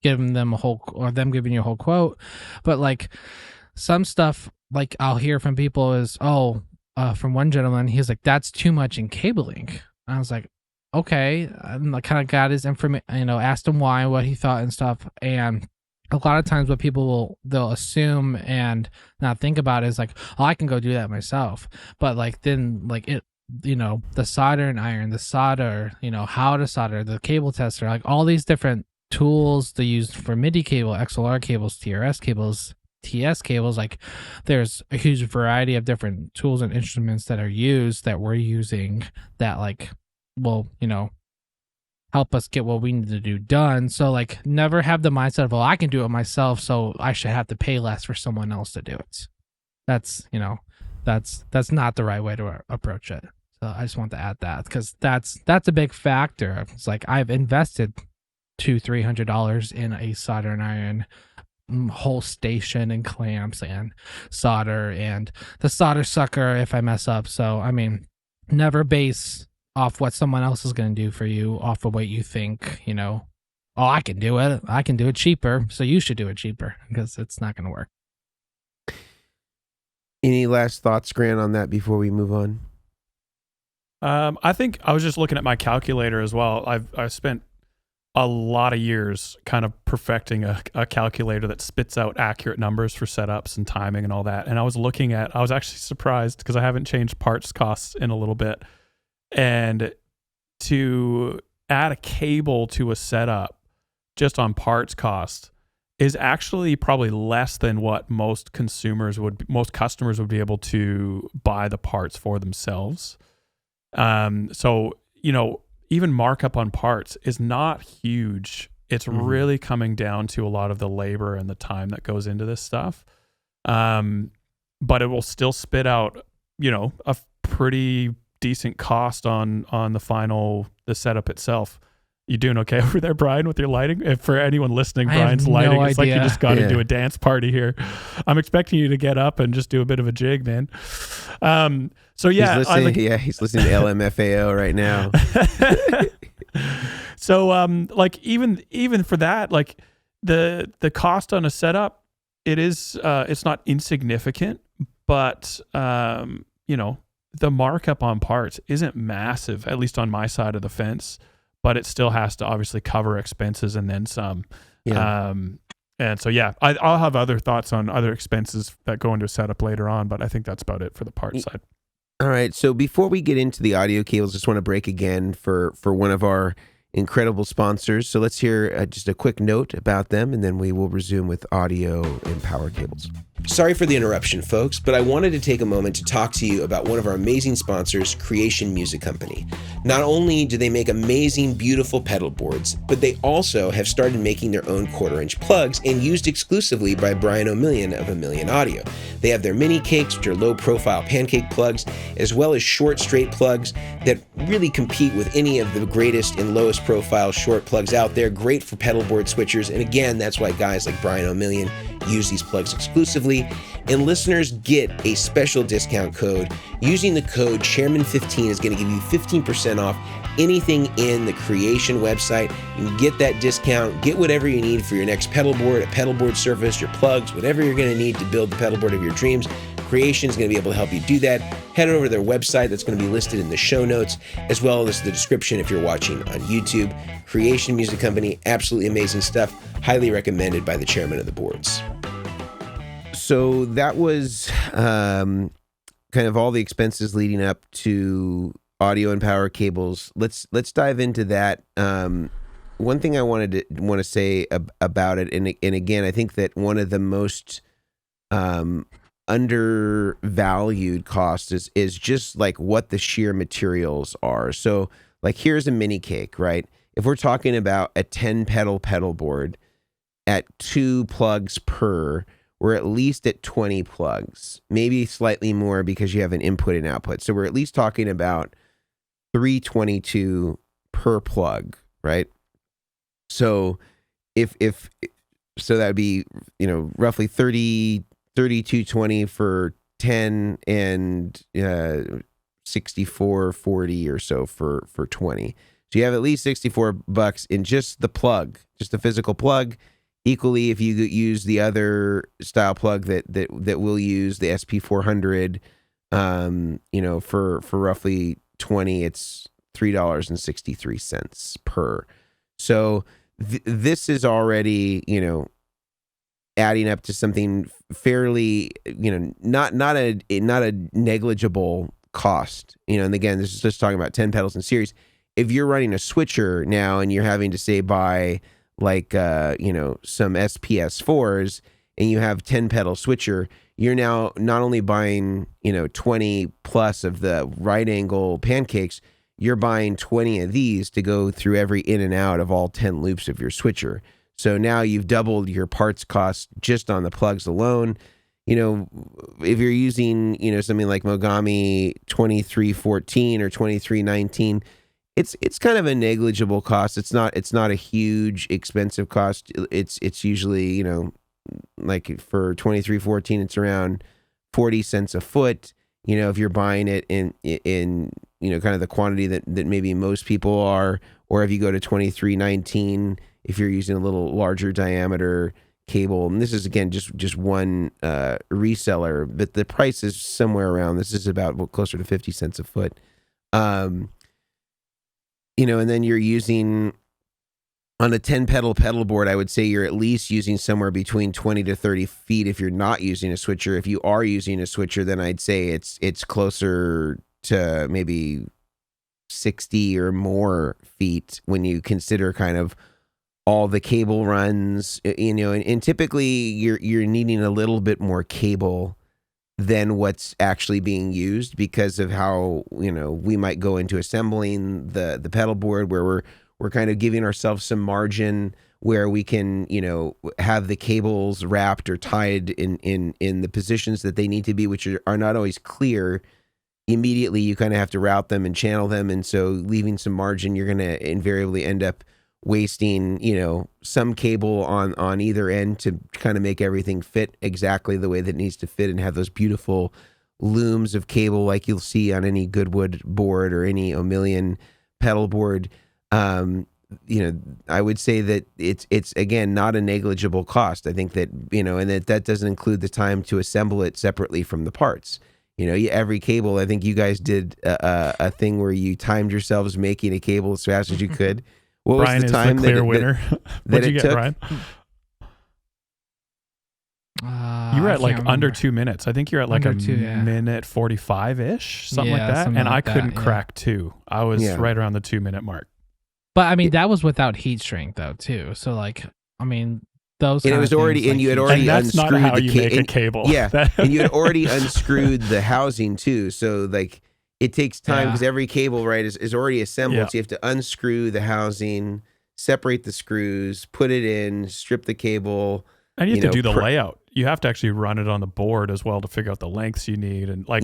giving them a whole, or them giving you a whole quote. But like some stuff, like I'll hear from people is, from one gentleman, he's like, that's too much in cabling. I was like, okay. And I kind of got his information, asked him why, what he thought and stuff. And a lot of times what people they'll assume and not think about is like, I can go do that myself. But like, then like it, the soldering iron, the solder, how to solder, the cable tester, like all these different tools to use for MIDI cable, XLR cables, TRS cables, TS cables, like there's a huge variety of different tools and instruments that are used that we're using that like will help us get what we need to do done. So like never have the mindset of, I can do it myself, so I should have to pay less for someone else to do it. That's that's not the right way to approach it. So I just want to add that, because that's a big factor. It's like I've invested $200-300 in a soldering iron, whole station and clamps and solder and the solder sucker if I mess up. So I mean, never base off what someone else is going to do for you off of what you think, I can do it cheaper, so you should do it cheaper, because it's not going to work. Any last thoughts, Grant, on that before we move on? I think I was just looking at my calculator as well. I've spent a lot of years kind of perfecting a calculator that spits out accurate numbers for setups and timing and all that. And I was actually surprised, because I haven't changed parts costs in a little bit. And to add a cable to a setup just on parts cost is actually probably less than what most customers would be able to buy the parts for themselves. So, even markup on parts is not huge. It's really coming down to a lot of the labor and the time that goes into this stuff. But it will still spit out, a pretty decent cost on the setup itself. You doing okay over there, Brian, with your lighting? If for anyone listening, Brian's lighting, it's like you just got into a dance party here. I'm expecting you to get up and just do a bit of a jig, man. So yeah, he's listening to LMFAO right now. So like even for that, like the cost on a setup it is, it's not insignificant, but, you know, the markup on parts isn't massive, at least on my side of the fence, but it still has to obviously cover expenses and then some. Yeah. And so, yeah, I'll have other thoughts on other expenses that go into a setup later on, but I think that's about it for the part side. All right. So before we get into the audio cables, just want to break again for one of our incredible sponsors. So let's hear just a quick note about them, and then we will resume with audio and power cables. Sorry for the interruption, folks, but I wanted to take a moment to talk to you about one of our amazing sponsors, Creation Music Company. Not only do they make amazing, beautiful pedal boards, but they also have started making their own quarter-inch plugs and used exclusively by Brian Omilion of Omilion Audio. They have their mini cakes, which are low-profile pancake plugs, as well as short, straight plugs that really compete with any of the greatest and lowest profile short plugs out there. Great for pedal board switchers, and again, that's why guys like Brian Omilion use these plugs exclusively, and listeners get a special discount code. Using the code Chairmen15 is going to give you 15% off anything in the Creation website. You can get that discount, get whatever you need for your next pedal board, a pedal board surface, your plugs, whatever you're going to need to build the pedal board of your dreams. Creation is going to be able to help you do that. Head over to their website. That's going to be listed in the show notes, as well as the description if you're watching on YouTube. Creation Music Company, absolutely amazing stuff. Highly recommended by the chairman of the boards. So that was kind of all the expenses leading up to audio and power cables. Let's dive into that. One thing I want to say about it, and again, I think that one of the most undervalued costs is just like what the sheer materials are. So like here's a mini cake, right? If we're talking about a 10 pedal board at 2 plugs per, we're at least at 20 plugs, maybe slightly more because you have an input and output. So we're at least talking about 322 per plug, right? So if so that would be, you know, roughly 3220 for 10 and 6440 or so for 20. So you have at least $64 in just the plug, just the physical plug. Equally, if you use the other style plug that we'll use, the SP400, you know, for roughly 20, it's $3.63 per. So this is already, you know, adding up to something fairly, you know, not a negligible cost, you know. And again, this is just talking about 10 pedals in series. If you're running a switcher now and you're having to say buy like you know, some SPS4s, and you have 10 pedal switcher, you're now not only buying, you know, 20 plus of the right angle pancakes, you're buying 20 of these to go through every in and out of all 10 loops of your switcher. So now you've doubled your parts cost just on the plugs alone. You know, if you're using, you know, something like Mogami 2314 or 2319, it's kind of a negligible cost. It's not a huge expensive cost. It's usually, you know, like for 2314, it's around 40 cents a foot. You know, if you're buying it in you know, kind of the quantity that maybe most people are, or if you go to 2319, if you're using a little larger diameter cable, and this is again just one reseller, but the price is somewhere around, this is about closer to 50 cents a foot. You know, and then you're using on a 10 pedal board, I would say you're at least using somewhere between 20 to 30 feet if you're not using a switcher. If you are using a switcher, then I'd say it's closer to maybe 60 or more feet when you consider kind of all the cable runs, you know, and typically you're needing a little bit more cable than what's actually being used because of how, you know, we might go into assembling the pedal board where we're kind of giving ourselves some margin where we can, you know, have the cables wrapped or tied in the positions that they need to be, which are not always clear. Immediately you kind of have to route them and channel them, and so leaving some margin, you're going to invariably end up wasting, you know, some cable on either end to kind of make everything fit exactly the way that it needs to fit and have those beautiful looms of cable like you'll see on any Goodwood board or any Omilion pedal board. I would say that it's again not a negligible cost. I think that and that doesn't include the time to assemble it separately from the parts. Every cable. I think you guys did a thing where you timed yourselves making a cable as fast as you could. What Brian was the time is the clear winner. What'd you get, took? Brian? You were at like under 2 minutes. I think you're at like minute 45-ish, something like that. And I couldn't crack 2. I was right around the 2 minute mark. But I mean, that was without heat shrink though, too. So like, I mean, those. And it was already, and you had already unscrewed not how you make a cable. Yeah, and you had already unscrewed the housing too. So like, it takes time because every cable, right, is already assembled. Yeah. So you have to unscrew the housing, separate the screws, put it in, strip the cable. And you have to do the layout. You have to actually run it on the board as well to figure out the lengths you need. And like,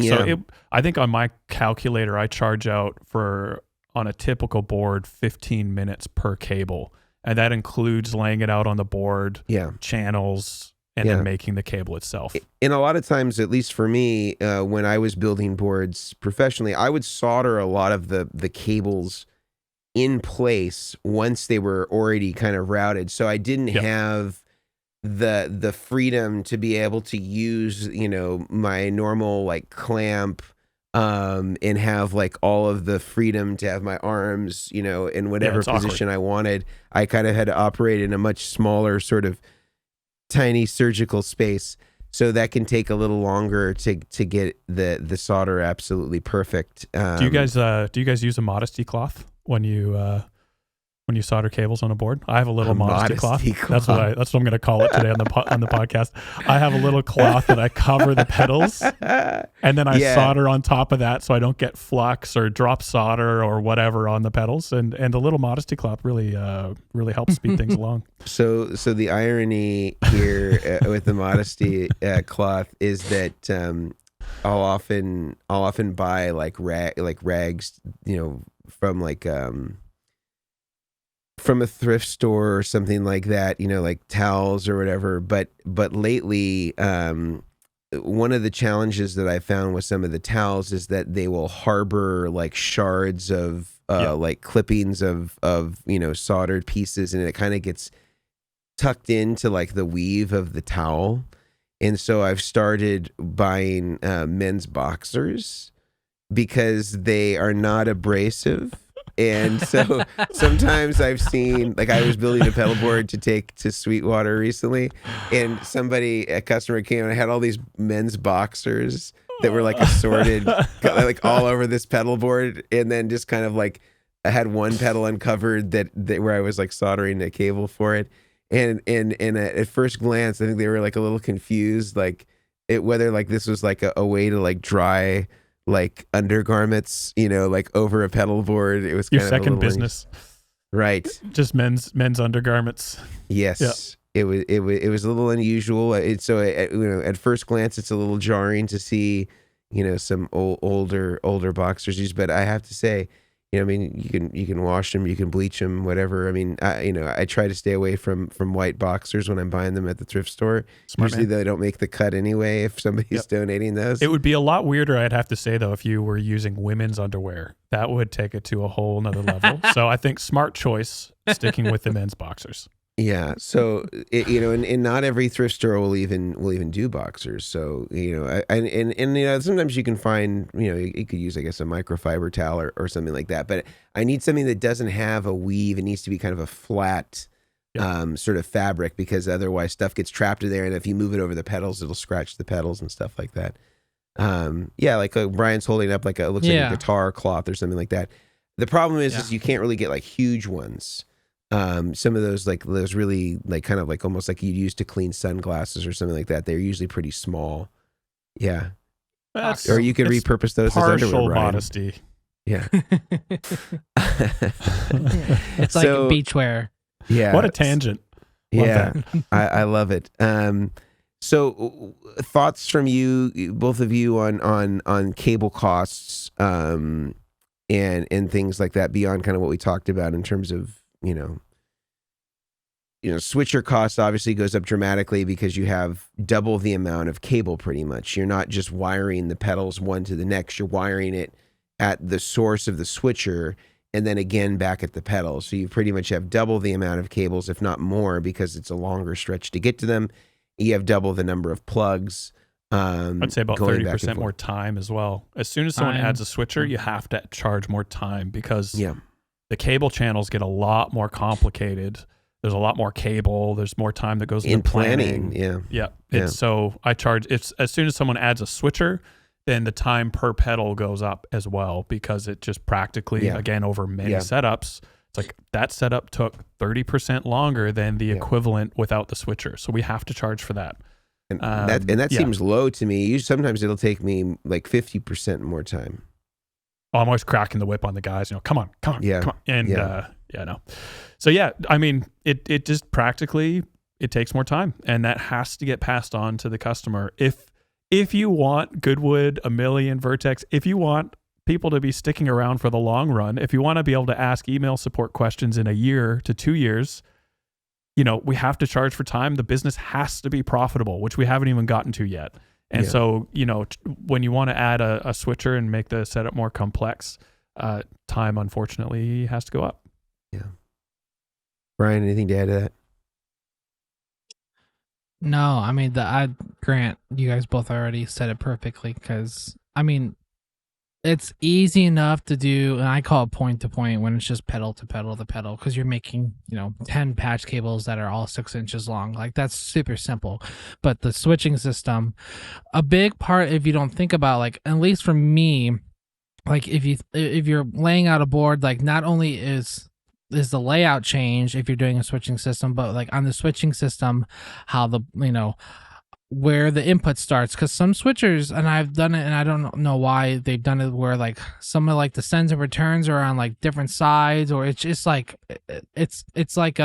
I think on my calculator, I charge out on a typical board, 15 minutes per cable. And that includes laying it out on the board, channels, and then making the cable itself. And a lot of times, at least for me, when I was building boards professionally, I would solder a lot of the cables in place once they were already kind of routed. So I didn't have the freedom to be able to use my normal like clamp and have like all of the freedom to have my arms in whatever position I wanted. I kind of had to operate in a much smaller sort of tiny surgical space, so that can take a little longer to get the solder absolutely perfect. Do you guys use a modesty cloth when you solder cables on a board? I have a little modesty cloth. That's what I'm going to call it today on the podcast. I have a little cloth that I cover the pedals, and then I solder on top of that so I don't get flux or drop solder or whatever on the pedals. And the little modesty cloth really helps speed things along. So the irony here with the modesty cloth is that I'll often buy like rags, from like from a thrift store or something like that, like towels or whatever. But lately, one of the challenges that I found with some of the towels is that they will harbor like shards of like clippings of soldered pieces, and it kind of gets tucked into like the weave of the towel. And so I've started buying men's boxers because they are not abrasive. And so sometimes I've seen, like I was building a pedal board to take to Sweetwater recently, and a customer came and I had all these men's boxers that were like assorted like all over this pedal board. And then just kind of like I had one pedal uncovered that where I was like soldering a cable for it. And at first glance, I think they were like a little confused, like whether like this was like a way to like dry like undergarments, like over a pedal board. It was kind your of second business, right? Just men's undergarments. Yes, it was a little unusual. At first glance, it's a little jarring to see, some older boxers used. But I have to say, you can wash them, you can bleach them, whatever. I mean, I try to stay away from white boxers when I'm buying them at the thrift store. Smart Usually man. they don't make the cut anyway if somebody's donating those. It would be a lot weirder, I'd have to say, though, if you were using women's underwear. That would take it to a whole nother level. So I think smart choice, sticking with the men's boxers. Yeah. So, and not every thrift store will even do boxers. So, sometimes you can find, you could use, I guess, a microfiber towel or something like that. But I need something that doesn't have a weave. It needs to be kind of a flat sort of fabric, because otherwise stuff gets trapped in there. And if you move it over the pedals, it'll scratch the pedals and stuff like that. Like Brian's holding up like it looks like a guitar cloth or something like that. The problem is you can't really get like huge ones. Some of those really like kind of like almost like you'd use to clean sunglasses or something like that. They're usually pretty small. Yeah. Or you could repurpose those as underwear. Partial modesty. Yeah. It's like beachwear. Yeah. What a tangent. I love it. So thoughts from you, both of you, on cable costs, and things like that beyond kind of what we talked about in terms of, switcher costs obviously goes up dramatically because you have double the amount of cable pretty much. You're not just wiring the pedals one to the next. You're wiring it at the source of the switcher, and then again back at the pedal. So you pretty much have double the amount of cables, if not more, because it's a longer stretch to get to them. You have double the number of plugs. I'd say about 30% more time as well. As soon as someone adds a switcher, you have to charge more time because the cable channels get a lot more complicated. There's a lot more cable. There's more time that goes into planning. So I charge. It's as soon as someone adds a switcher, then the time per pedal goes up as well because it just practically again over many setups. It's like that setup took 30% longer than the equivalent without the switcher. So we have to charge for that. And that seems low to me. Sometimes it'll take me like 50% more time. Oh, I'm always cracking the whip on the guys. Come on. And no. So I mean, it just practically it takes more time, and that has to get passed on to the customer. If you want Goodwood, Omilion, Vertex, if you want people to be sticking around for the long run, if you want to be able to ask email support questions in a year to 2 years, we have to charge for time. The business has to be profitable, which we haven't even gotten to yet. And so, when you want to add a switcher and make the setup more complex, time, unfortunately, has to go up. Yeah. Brian, anything to add to that? No, I mean, Grant, you guys both already said it perfectly because, I mean, it's easy enough to do, and I call it point to point when it's just pedal to pedal to pedal because you're making, 10 patch cables that are all 6 inches long. Like, that's super simple. But the switching system, a big part, if you don't think about, like, at least for me, like, if you're laying out a board, like, not only is the layout change if you're doing a switching system, but like on the switching system, how the, where the input starts, because some switchers, and I've done it and I don't know why they've done it, where like some of like the sends and returns are on like different sides, or it's just like it's like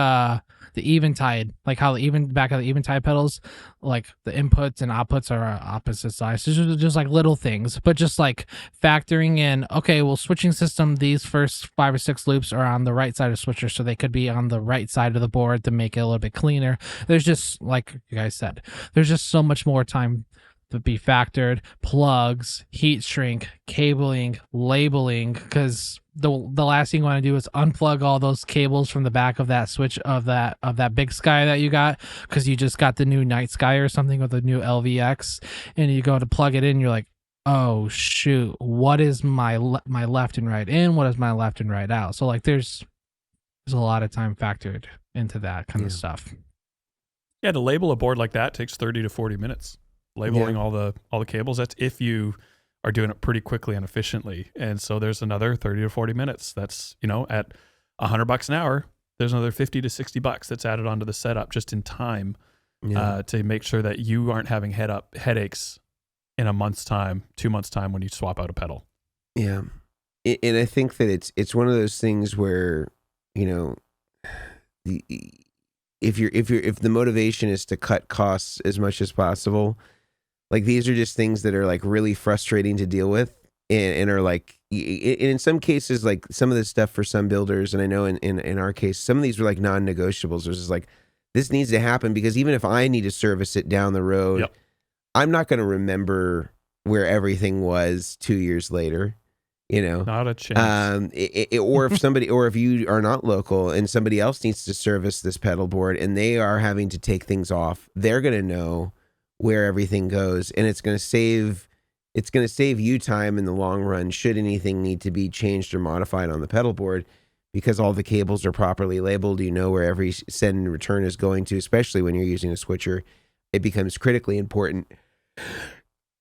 the eventide, like how the back of the eventide pedals, like the inputs and outputs are opposite sides. So just like little things, but just like factoring in, okay, well, switching system, these first 5 or 6 loops are on the right side of switcher, so they could be on the right side of the board to make it a little bit cleaner. There's just, like you guys said, there's just so much more time to be factored, plugs, heat shrink, cabling, labeling, because the last thing you want to do is unplug all those cables from the back of that switch of that big Sky that you got, because you just got the new Night Sky or something with the new LVX, and you go to plug it in, you're like, oh shoot, what is my left and right in, what is my left and right out? So like there's a lot of time factored into that kind of stuff. Yeah, to label a board like that takes 30 to 40 minutes. Labeling all the cables, that's if you are doing it pretty quickly and efficiently. And so there's another 30 to 40 minutes. That's, at $100 an hour, there's another 50 to 60 bucks that's added onto the setup just in time to make sure that you aren't having headaches in a month's time, 2 months' time when you swap out a pedal. Yeah. And I think that it's one of those things where, if the motivation is to cut costs as much as possible, like these are just things that are like really frustrating to deal with, and are like, in some cases, like some of this stuff for some builders, and I know in our case, some of these are like non-negotiables. There's just like, this needs to happen because even if I need to service it down the road, I'm not going to remember where everything was 2 years later. Not a chance. Or if you are not local and somebody else needs to service this pedal board and they are having to take things off, they're going to know where everything goes, and it's going to save you time in the long run should anything need to be changed or modified on the pedal board, because all the cables are properly labeled. You know where every send and return is going to, especially when you're using a switcher. It becomes critically important.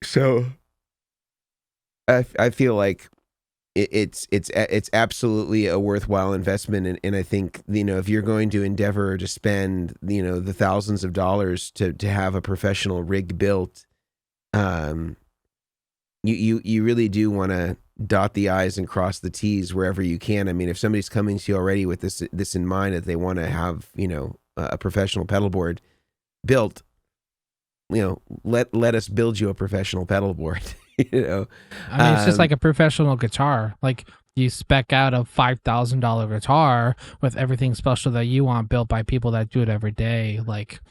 So I feel like it's absolutely a worthwhile investment, and I think if you're going to endeavor to spend the thousands of dollars to have a professional rig built, you really do want to dot the I's and cross the T's wherever you can. I mean, if somebody's coming to you already with this in mind, that they want to have a professional pedal board built, let us build you a professional pedal board. I mean, it's just like a professional guitar. Like, you spec out a $5,000 guitar with everything special that you want built by people that do it every day. Like,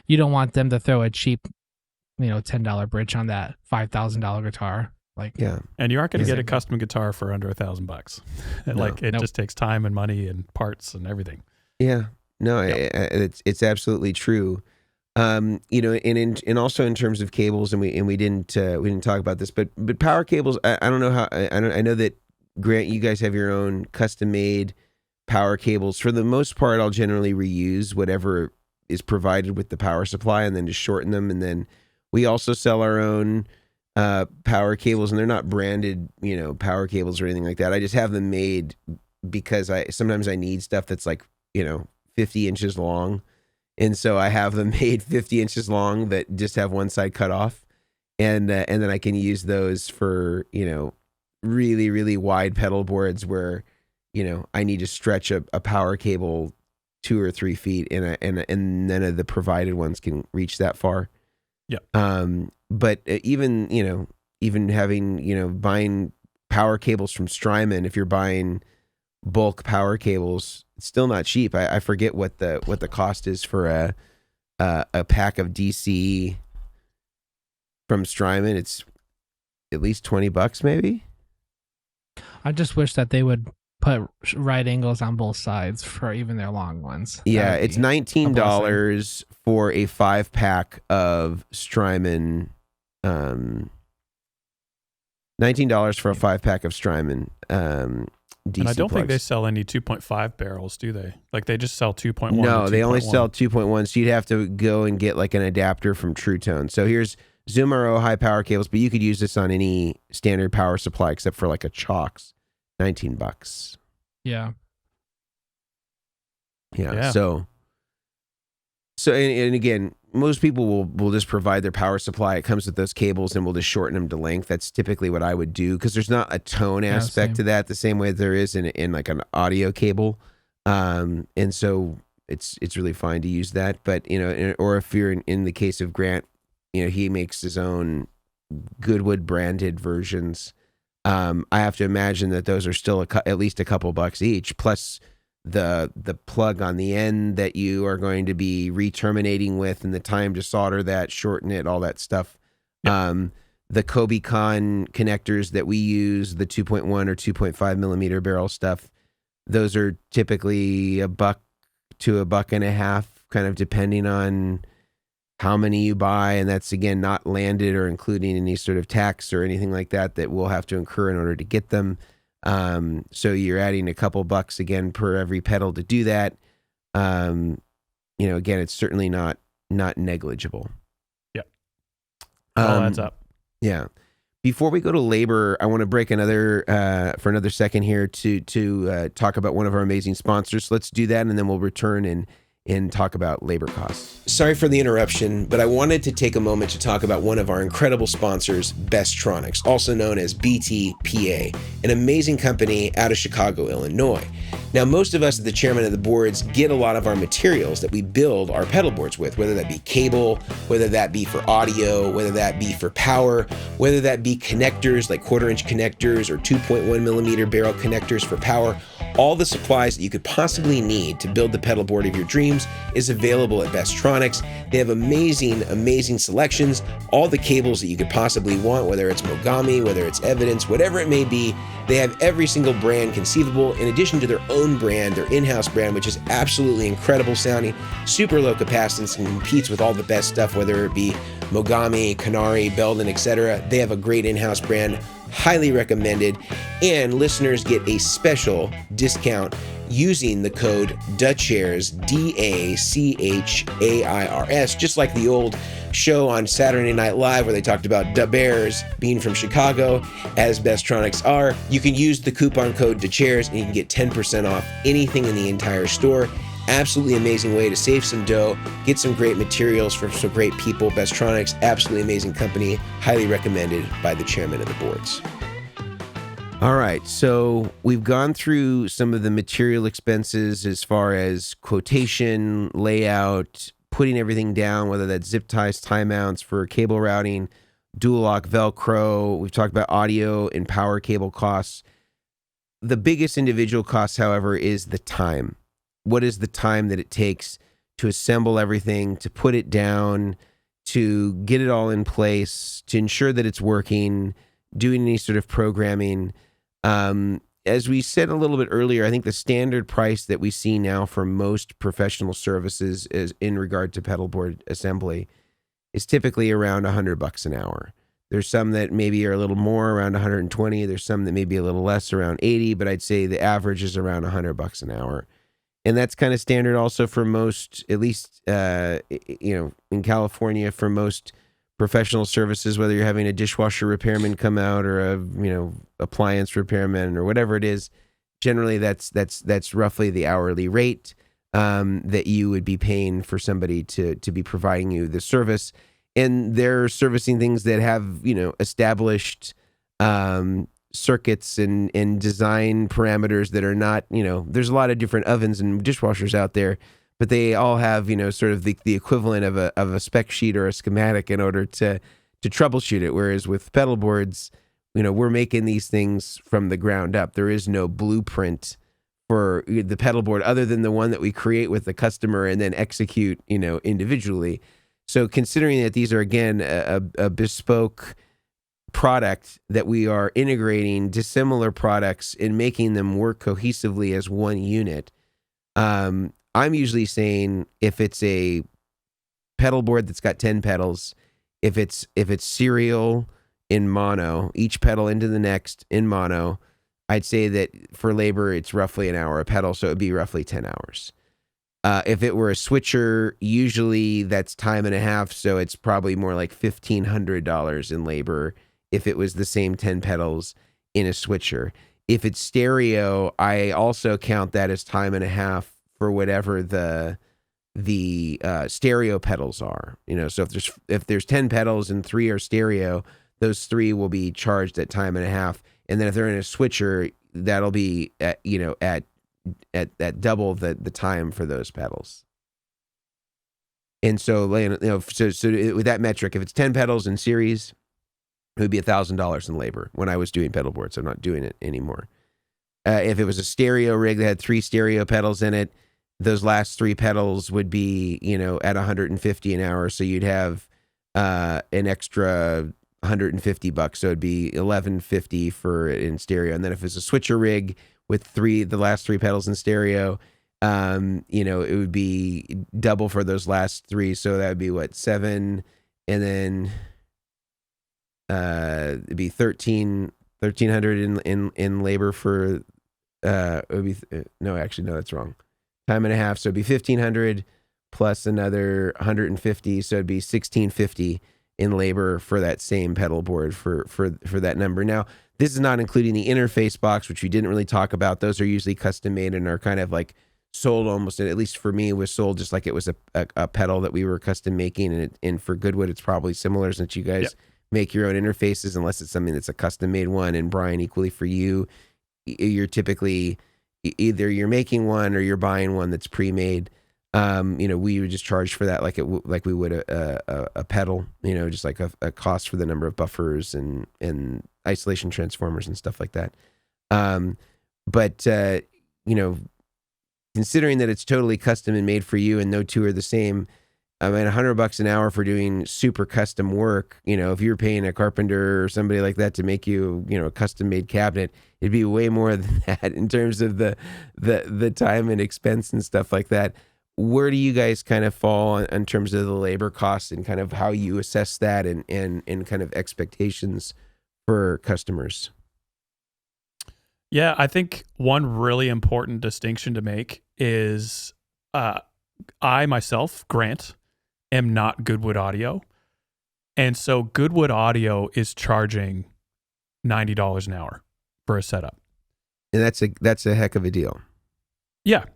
you don't want them to throw a cheap, $10 bridge on that $5,000 guitar. Like, and you aren't going to get a custom guitar for under $1,000. Like it just takes time and money and parts and everything. Yeah, no, it's absolutely true. You know, and also in terms of cables, and we didn't talk about this, but power cables. I don't know how. I know that Grant, you guys have your own custom made power cables. For the most part, I'll generally reuse whatever is provided with the power supply, and then just shorten them. And then we also sell our own power cables, and they're not branded, you know, power cables or anything like that. I just have them made because sometimes I need stuff that's like, you know, 50 inches long. And so I have them made 50 inches long that just have one side cut off. And then I can use those for, you know, really, really wide pedal boards where, you know, I need to stretch a power cable 2 or 3 feet, and none of the provided ones can reach that far. Yeah. But even, you know, even having, you know, buying power cables from Strymon, if you're buying bulk power cables, it's still not cheap. I forget what the cost is for a pack of DC from Strymon. It's at least $20 maybe. I just wish that they would put right angles on both sides for even their long ones. Yeah, it's $19 for a 5-pack of Strymon. $19 for a 5-pack of Strymon. DC and I don't plugs. think they sell any 2.5 barrels, do they? Like they just sell 2.1. No, to they only 2.1. sell 2.1. So you'd have to go and get like an adapter from True Tone. So here's Zoom RO high power cables, but you could use this on any standard power supply except for like a Chalks. $19. Yeah. Yeah. So and again, most people will just provide their power supply. It comes with those cables, and we'll just shorten them to length. That's typically what I would do, because there's not a tone aspect to that the same way there is in like an audio cable. And so it's really fine to use that. But, you know, or if you're in the case of Grant, you know, he makes his own Goodwood branded versions. I have to imagine that those are still at least a couple bucks each, plus the plug on the end that you are going to be re-terminating with, and the time to solder that, shorten it, all that stuff. Yep. The Kobe Con connectors that we use, the 2.1 or 2.5 millimeter barrel stuff, those are typically $1 to $1.50, kind of depending on how many you buy. And that's, again, not landed or including any sort of tax or anything like that we'll have to incur in order to get them. So you're adding a couple bucks again per every pedal to do that. You know, again, it's certainly not negligible. Yeah. All adds up. Yeah. Before we go to labor, I want to break for another second here to talk about one of our amazing sponsors. So let's do that, and then we'll return and talk about labor costs. Sorry for the interruption, but I wanted to take a moment to talk about one of our incredible sponsors, Bestronix, also known as BTPA, an amazing company out of Chicago, Illinois. Now, most of us at the Chairmen of the Boards get a lot of our materials that we build our pedal boards with, whether that be cable, whether that be for audio, whether that be for power, whether that be connectors like 1/4-inch connectors or 2.1 millimeter barrel connectors for power. All the supplies that you could possibly need to build the pedal board of your dreams is available at Bestronix. They have amazing, amazing selections. All the cables that you could possibly want, whether it's Mogami, whether it's Evidence, whatever it may be, they have every single brand conceivable, in addition to their own brand, their in-house brand, which is absolutely incredible sounding, super low capacitance, and competes with all the best stuff, whether it be Mogami, Canary, Belden, etc. They have a great in-house brand, highly recommended, and listeners get a special discount using the code DACHAIRS, DACHAIRS, just like the old show on Saturday Night Live where they talked about Da Bears being from Chicago, as Bestronix are. You can use the coupon code DACHAIRS and you can get 10% off anything in the entire store. Absolutely amazing way to save some dough, get some great materials from some great people. Bestronix, absolutely amazing company, highly recommended by the Chairmen of the Boards. All right, so we've gone through some of the material expenses as far as quotation, layout, putting everything down, whether that's zip ties, tie mounts for cable routing, dual lock, Velcro. We've talked about audio and power cable costs. The biggest individual cost, however, is the time. What is the time that it takes to assemble everything, to put it down, to get it all in place, to ensure that it's working, doing any sort of programming. As we said a little bit earlier, I think the standard price that we see now for most professional services is in regard to pedalboard assembly is typically around $100 an hour. There's some that maybe are a little more, around 120. There's some that may be a little less, around 80, but I'd say the average is around $100 an hour. And that's kind of standard also for most, at least, in California, for most professional services, whether you're having a dishwasher repairman come out or a, appliance repairman or whatever it is. Generally, that's roughly the hourly rate that you would be paying for somebody to be providing you the service. And they're servicing things that have, established circuits and design parameters that are not, there's a lot of different ovens and dishwashers out there, but they all have, sort of the equivalent of a spec sheet or a schematic in order to troubleshoot it. Whereas with pedal boards, we're making these things from the ground up. There is no blueprint for the pedal board other than the one that we create with the customer and then execute, individually. So considering that these are, again, a bespoke product that we are integrating dissimilar products and making them work cohesively as one unit, I'm usually saying if it's a pedal board that's got 10 pedals, if it's serial in mono, each pedal into the next in mono, I'd say that for labor, it's roughly an hour a pedal, so it'd be roughly 10 hours. If it were a switcher, usually that's time and a half, so it's probably more like $1,500 in labor if it was the same 10 pedals in a switcher. If it's stereo, I also count that as time and a half for whatever the stereo pedals are. So if there's 10 pedals and 3 are stereo, those 3 will be charged at time and a half. And then if they're in a switcher, that'll be at double the time for those pedals. And so, so with that metric, if it's 10 pedals in series, it would be $1,000 in labor when I was doing pedal boards. I'm not doing it anymore. If it was a stereo rig that had 3 stereo pedals in it, those last 3 pedals would be, at $150 an hour. So you'd have an extra $150. So it'd be $1,150 for it in stereo. And then if it's a switcher rig with the last 3 pedals in stereo, it would be double for those last 3. So that would be what, 7, and then it'd be 1,300 in labor for it would be no, that's wrong. Time and a half, so it'd be 1,500 plus another 150, so it'd be 1,650 in labor for that same pedal board for that number. Now, this is not including the interface box, which we didn't really talk about. Those are usually custom made and are kind of like sold almost, at least for me, was sold just like it was a pedal that we were custom making. And for Goodwood, it's probably similar since you guys make your own interfaces, unless it's something that's a custom made one. And Brian, equally for you, you're typically either you're making one or you're buying one that's pre-made. We would just charge for that like we would a pedal, just like a cost for the number of buffers and isolation transformers and stuff like that. But considering that it's totally custom and made for you and no two are the same, I mean, $100 an hour for doing super custom work, if you're paying a carpenter or somebody like that to make you, a custom made cabinet, it'd be way more than that in terms of the time and expense and stuff like that. Where do you guys kind of fall in terms of the labor costs and kind of how you assess that and kind of expectations for customers? Yeah, I think one really important distinction to make is I myself, Grant, am not Goodwood Audio. And so Goodwood Audio is charging $90 an hour for a setup. And that's a heck of a deal. Yeah.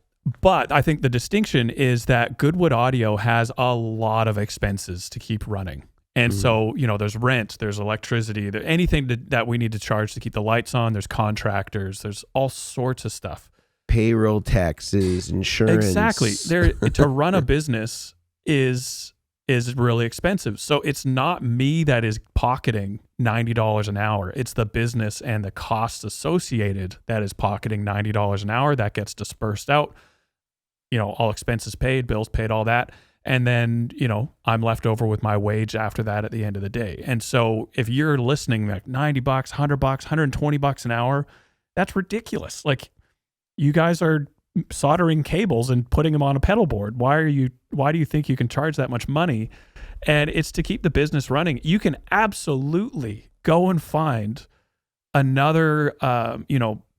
But I think the distinction is that Goodwood Audio has a lot of expenses to keep running. And so, there's rent, there's electricity, anything that we need to charge to keep the lights on, there's contractors, there's all sorts of stuff. Payroll, taxes, insurance. Exactly. To run a business is really expensive. So it's not me that is pocketing $90 an hour. It's the business and the costs associated that is pocketing $90 an hour that gets dispersed out. All expenses paid, bills paid, all that. And then, I'm left over with my wage after that at the end of the day. And so if you're listening like $90, $100, $120 an hour, that's ridiculous. Like, you guys are soldering cables and putting them on a pedal board. Why do you think you can charge that much money? And it's to keep the business running. You can absolutely go and find another,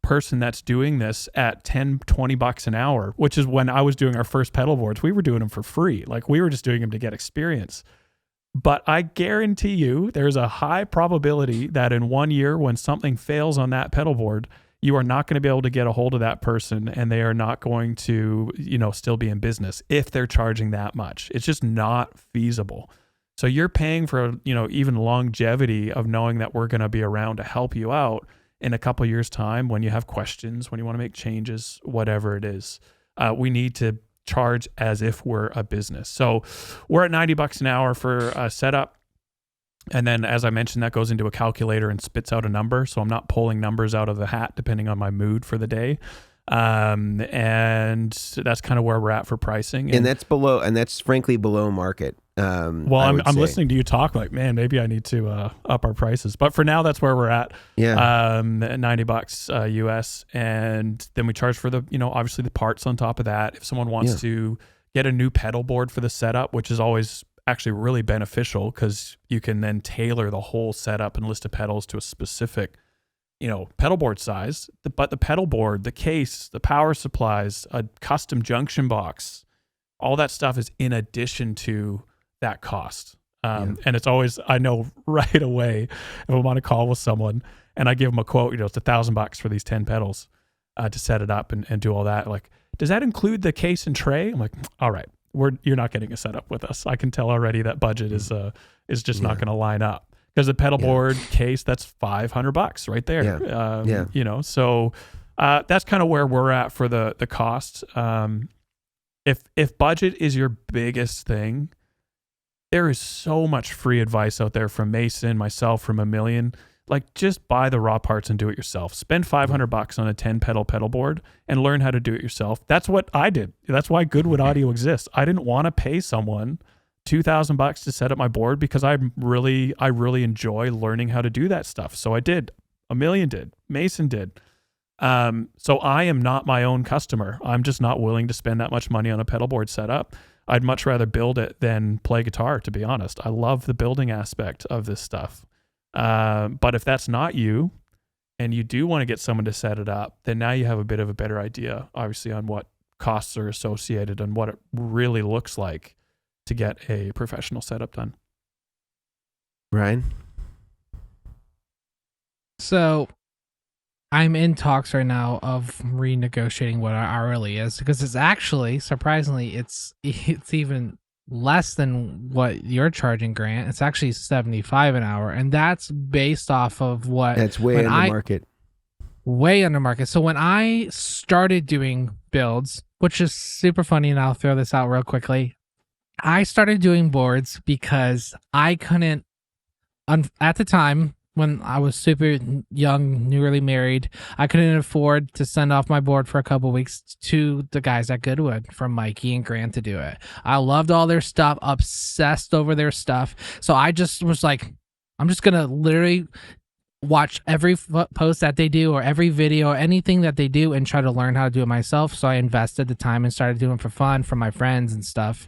person that's doing this at $10, $20 an hour, which is when I was doing our first pedal boards. We were doing them for free. Like, we were just doing them to get experience. But I guarantee you there's a high probability that in 1 year, when something fails on that pedal board, you are not going to be able to get a hold of that person, and they are not going to, still be in business if they're charging that much. It's just not feasible. So you're paying for, even longevity of knowing that we're going to be around to help you out in a couple of years' time when you have questions, when you want to make changes, whatever it is. We need to charge as if we're a business. So we're at $90 an hour for a setup. And then, as I mentioned, that goes into a calculator and spits out a number. So I'm not pulling numbers out of the hat depending on my mood for the day. And that's kind of where we're at for pricing. And that's frankly below market. I'm listening to you talk like, man, maybe I need to up our prices. But for now, that's where we're at. Yeah. $90 US. And then we charge for the, obviously the parts on top of that. If someone wants to get a new pedal board for the setup, which is always actually really beneficial because you can then tailor the whole setup and list of pedals to a specific, pedal board size. But the pedal board, the case, the power supplies, a custom junction box, all that stuff is in addition to that cost. And it's always, I know right away if I'm on a call with someone and I give them a quote, it's $1,000 for these 10 pedals to set it up and do all that. Like, does that include the case and tray? I'm like, all right. You're not getting a setup with us. I can tell already that budget is just not going to line up, because the pedal board case, that's $500 right there. So that's kind of where we're at for the cost. If budget is your biggest thing, there is so much free advice out there from Mason, myself, from Omilion. Like, just buy the raw parts and do it yourself. Spend $500 on a 10 pedal board and learn how to do it yourself. That's what I did. That's why Goodwood Audio exists. I didn't want to pay someone $2,000 to set up my board because I really enjoy learning how to do that stuff. So I did. Omilion did. Mason did. So I am not my own customer. I'm just not willing to spend that much money on a pedal board setup. I'd much rather build it than play guitar, to be honest. I love the building aspect of this stuff. But if that's not you and you do want to get someone to set it up, then now you have a bit of a better idea, obviously, on what costs are associated and what it really looks like to get a professional setup done. Ryan? So I'm in talks right now of renegotiating what our hourly is, because it's actually, surprisingly, it's even less than what you're charging, Grant. It's actually $75 an hour, and that's based off of what that's way under market. Way under market. So when I started doing builds, which is super funny, and I'll throw this out real quickly, I started doing boards because I couldn't, at the time when I was super young, newly married, I couldn't afford to send off my board for a couple weeks to the guys at Goodwood, from Mikey and Grant, to do it. I loved all their stuff, obsessed over their stuff. So I just was like, I'm just going to literally watch every post that they do, or every video, or anything that they do, and try to learn how to do it myself. So I invested the time and started doing it for fun for my friends and stuff.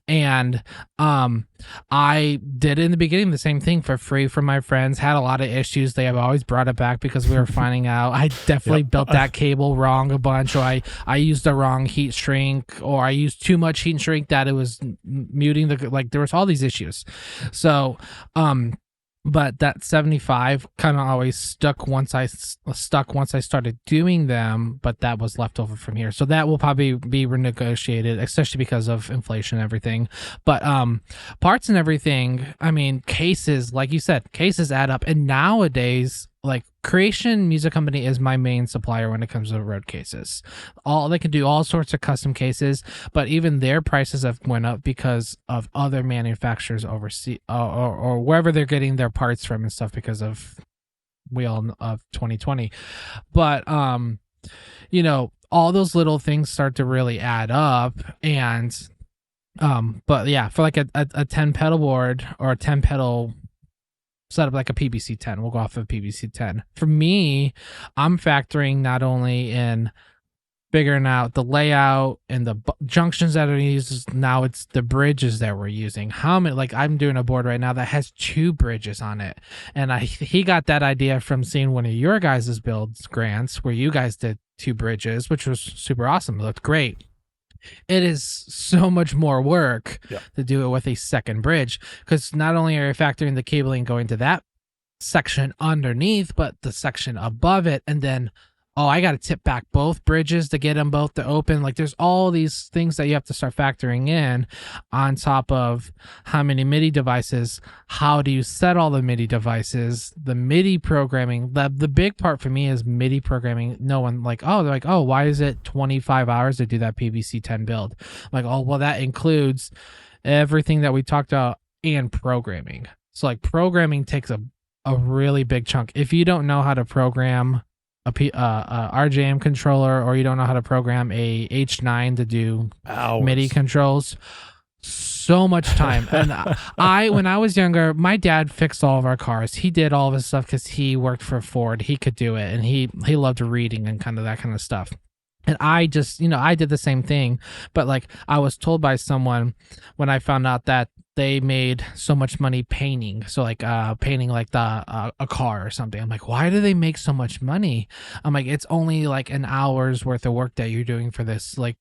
And I did in the beginning the same thing for free for my friends. Had a lot of issues. They have always brought it back because we were finding out I definitely built that cable wrong a bunch, or I used the wrong heat shrink, or I used too much heat shrink that it was muting there was all these issues. So but that 75 kind of always stuck once I started doing them, but that was left over from here. So that will probably be renegotiated, especially because of inflation and everything. But parts and everything, I mean, cases, like you said, cases add up. And nowadays, like, Creation Music Company is my main supplier when it comes to road cases. They can do all sorts of custom cases, but even their prices have went up because of other manufacturers overseas, or wherever they're getting their parts from and stuff, because of 2020. But all those little things start to really add up, and But yeah, for like a 10 pedal board or a 10 pedal setup, like a PBC 10, we'll go off of PBC 10. For me, I'm factoring not only in figuring out the layout and the junctions that are used. Now it's the bridges that we're using. How many, like I'm doing a board right now that has 2 bridges on it. And he got that idea from seeing one of your guys' builds, Grants, where you guys did 2 bridges, which was super awesome. It looked great. It is so much more work to do it with a second bridge, because not only are you factoring the cabling going to that section underneath, but the section above it, and then I got to tip back both bridges to get them both to open. Like there's all these things that you have to start factoring in on top of how many MIDI devices, how do you set all the MIDI devices, the MIDI programming. The big part for me is MIDI programming. No one they're like, oh, why is it 25 hours to do that PVC 10 build? I'm like, oh, well, that includes everything that we talked about and programming. So like programming takes a really big chunk. If you don't know how to program a RJM controller, or you don't know how to program a H9 to do MIDI controls, so much time. And when I was younger, my dad fixed all of our cars. He did all of his stuff because he worked for Ford. He could do it, and he loved reading and kind of that kind of stuff. And I just, I did the same thing, but like I was told by someone when I found out that they made so much money painting. So like painting like a car or something. I'm like, why do they make so much money? I'm like, it's only like an hour's worth of work that you're doing for this, like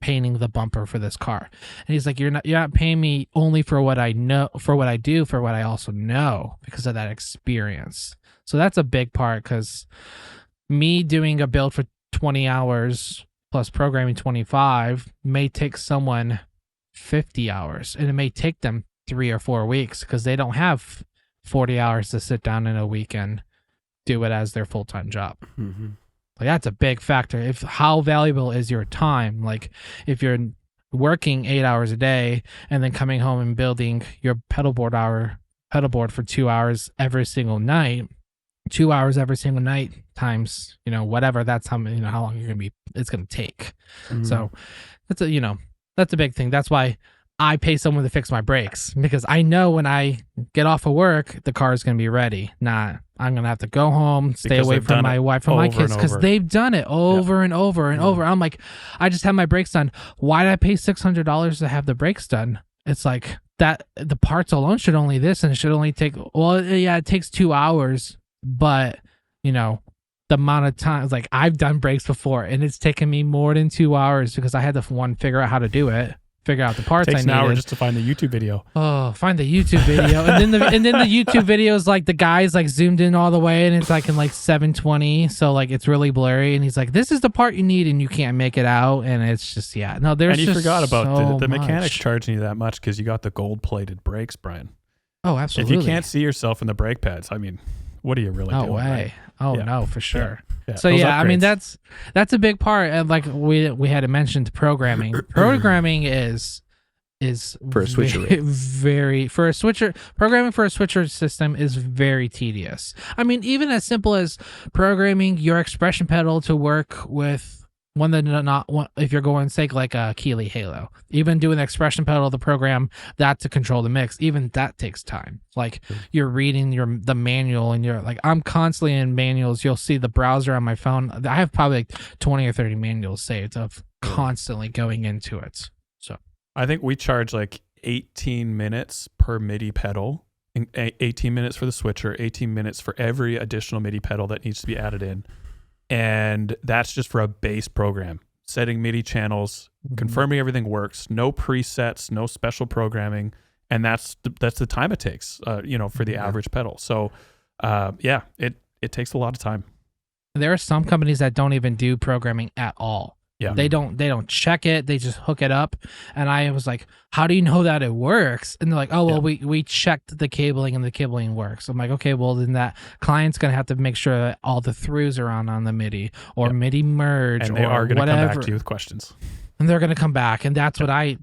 painting the bumper for this car. And he's like, you're not paying me only for what I know, for what I do, for what I also know, because of that experience. So that's a big part, because me doing a build for 20 hours plus programming 25 may take someone 50 hours, and it may take them 3 or 4 weeks because they don't have 40 hours to sit down in a week and do it as their full-time job. Mm-hmm. Like that's a big factor. How valuable is your time? Like if you're working 8 hours a day and then coming home and building your pedalboard for 2 hours every single night, 2 hours every single night times, whatever, that's how long it's going to take. Mm-hmm. So that's a big thing. That's why I pay someone to fix my brakes, because I know when I get off of work, the car is going to be ready. Not I'm going to have to go home, stay away from my wife and my kids, because they've done it over and over and over. I'm like, I just had my brakes done. Why did I pay $600 to have the brakes done? It's like that the parts alone should only this, and it should only take, it takes 2 hours, but the amount of time, like I've done brakes before and it's taken me more than 2 hours because I had to figure out how to do it, figure out the parts I needed. Takes an hour just to find the YouTube video. Oh, find the YouTube video. and then the YouTube video is like the guy's like zoomed in all the way and it's like in like 720. So like it's really blurry, and he's like, this is the part you need, and you can't make it out. And it's just, there's and you just forgot about so the much. mechanics charging you that much because you got the gold plated brakes, Brian. Oh, absolutely. If you can't see yourself in the brake pads, I mean, what are you really doing? No way. Right? Oh no, for sure. Yeah, so I mean that's a big part. And like we had mentioned programming. Programming is for a switcher programming for a switcher system is very tedious. I mean, even as simple as programming your expression pedal to work with one that not one, if you're going say like a Keeley Halo, even doing the expression pedal to program that to control the mix, even that takes time. Like you're reading the manual, and you're like, I'm constantly in manuals. You'll see the browser on my phone. I have probably like 20 or 30 manuals saved of constantly going into it. So I think we charge like 18 minutes per MIDI pedal, 18 minutes for the switcher, 18 minutes for every additional MIDI pedal that needs to be added in. And that's just for a base program, setting MIDI channels, confirming everything works, no presets, no special programming. And that's the time it takes, for the average pedal. So it takes a lot of time. There are some companies that don't even do programming at all. Yeah. They don't check it. They just hook it up. And I was like, how do you know that it works? And they're like, oh, well, we checked the cabling and the cabling works. I'm like, okay, well, then that client's going to have to make sure that all the throughs are on the MIDI or MIDI merge, and they are going to come back to you with questions. And they're going to come back. And that's what I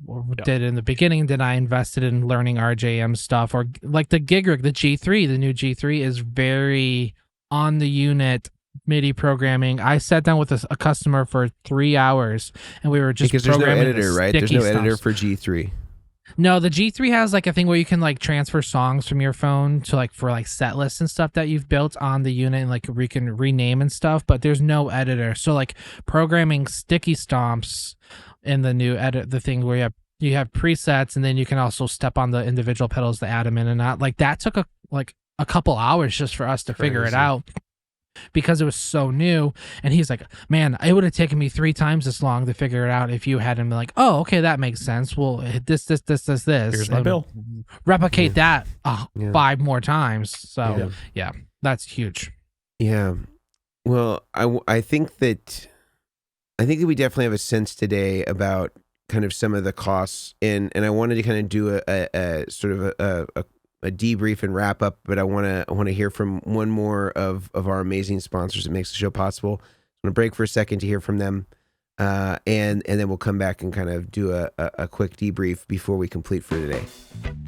did in the beginning. Then I invested in learning RJM stuff, or like the gig rig, the G3, the new G3 is very on the unit MIDI programming. I sat down with a customer for 3 hours, and we were just because there's no editor, right? There's no editor stuff. for G3. No, the G3 has like a thing where you can like transfer songs from your phone to like for like set lists and stuff that you've built on the unit, and like we can rename and stuff, but there's no editor. So like programming sticky stomps in the new edit, the thing where you have presets, and then you can also step on the individual pedals to add them in and out. Like that took a couple hours just for us to figure it out, because it was so new. And he's like, man, it would have taken me 3 times as long to figure it out if you hadn't been like, oh, okay, that makes sense. Well, this. Here's my bill. Replicate that 5 more times. So yeah, that's huge. Yeah. Well, I think that we definitely have a sense today about kind of some of the costs, and I wanted to kind of do a sort of a debrief and wrap up, but I want to hear from one more of our amazing sponsors that makes the show possible. I'm going to break for a second to hear from them, and then we'll come back and kind of do a quick debrief before we complete for today.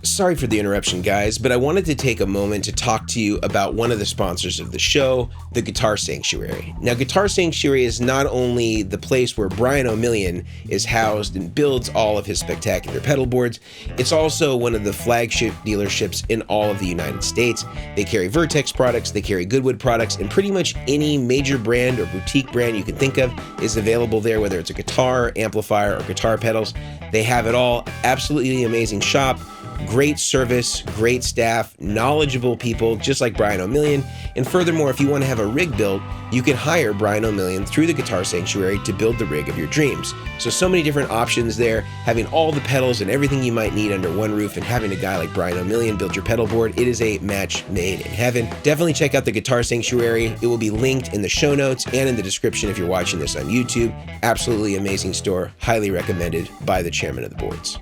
Sorry for the interruption, guys, but I wanted to take a moment to talk to you about one of the sponsors of the show, the Guitar Sanctuary. Now, Guitar Sanctuary is not only the place where Brian Omilion is housed and builds all of his spectacular pedal boards, it's also one of the flagship dealerships in all of the United States. They carry Vertex products, they carry Goodwood products, and pretty much any major brand or boutique brand you can think of is available there, whether it's a guitar, amplifier, or guitar pedals. They have it all. Absolutely amazing shop. Great service, great staff, knowledgeable people, just like Brian Omilion. And furthermore, if you want to have a rig built, you can hire Brian Omilion through the Guitar Sanctuary to build the rig of your dreams. So many different options there, having all the pedals and everything you might need under one roof, and having a guy like Brian Omilion build your pedal board. It is a match made in heaven. Definitely check out the Guitar Sanctuary. It will be linked in the show notes and in the description if you're watching this on YouTube. Absolutely amazing store. Highly recommended by the chairman of the boards.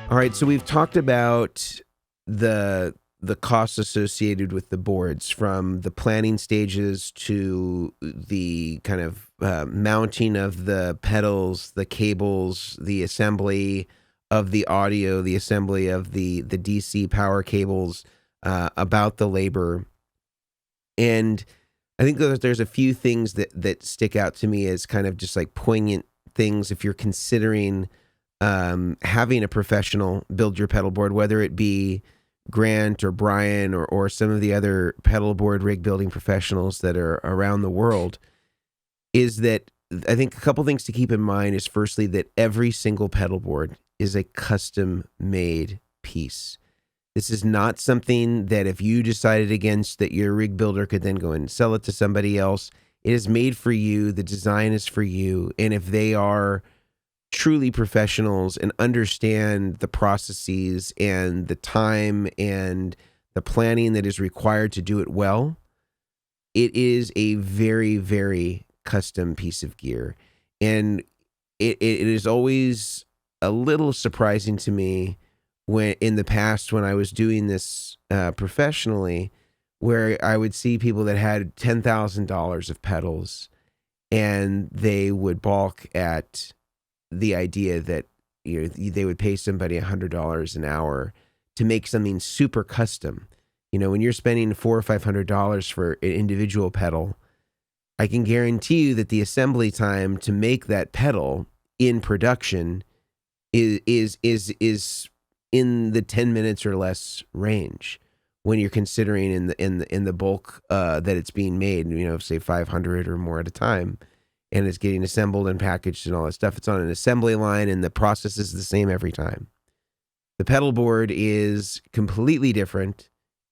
All right, so we've talked about the costs associated with the boards, from the planning stages to the kind of mounting of the pedals, the cables, the assembly of the audio, the assembly of the DC power cables, about the labor. And I think that there's a few things that stick out to me as kind of just like poignant things if you're considering having a professional build your pedal board, whether it be Grant or Brian or some of the other pedal board rig building professionals that are around the world, is that I think a couple things to keep in mind is, firstly, that every single pedal board is a custom made piece. This is not something that if you decided against, that your rig builder could then go and sell it to somebody else. It is made for you. The design is for you. And if they are truly professionals and understand the processes and the time and the planning that is required to do it well, it is a very, very custom piece of gear. And it is always a little surprising to me when in the past, when I was doing this professionally, where I would see people that had $10,000 of pedals and they would balk at the idea that, you know, they would pay somebody $100 an hour to make something super custom. You know, when you're spending $400 or $500 for an individual pedal, I can guarantee you that the assembly time to make that pedal in production is in the 10 minutes or less range, when you're considering in the bulk that it's being made, you know, say 500 or more at a time, and it's getting assembled and packaged and all that stuff. It's on an assembly line, and the process is the same every time. The pedal board is completely different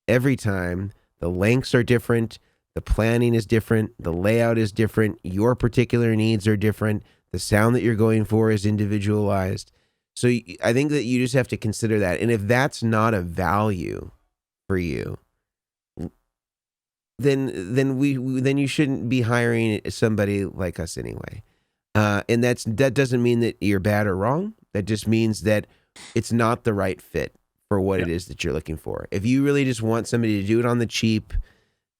every time. The lengths are different. The planning is different. The layout is different. Your particular needs are different. The sound that you're going for is individualized. So I think that you just have to consider that. And if that's not a value for you, then you shouldn't be hiring somebody like us anyway. And that doesn't mean that you're bad or wrong. That just means that it's not the right fit for what it is that you're looking for. If you really just want somebody to do it on the cheap,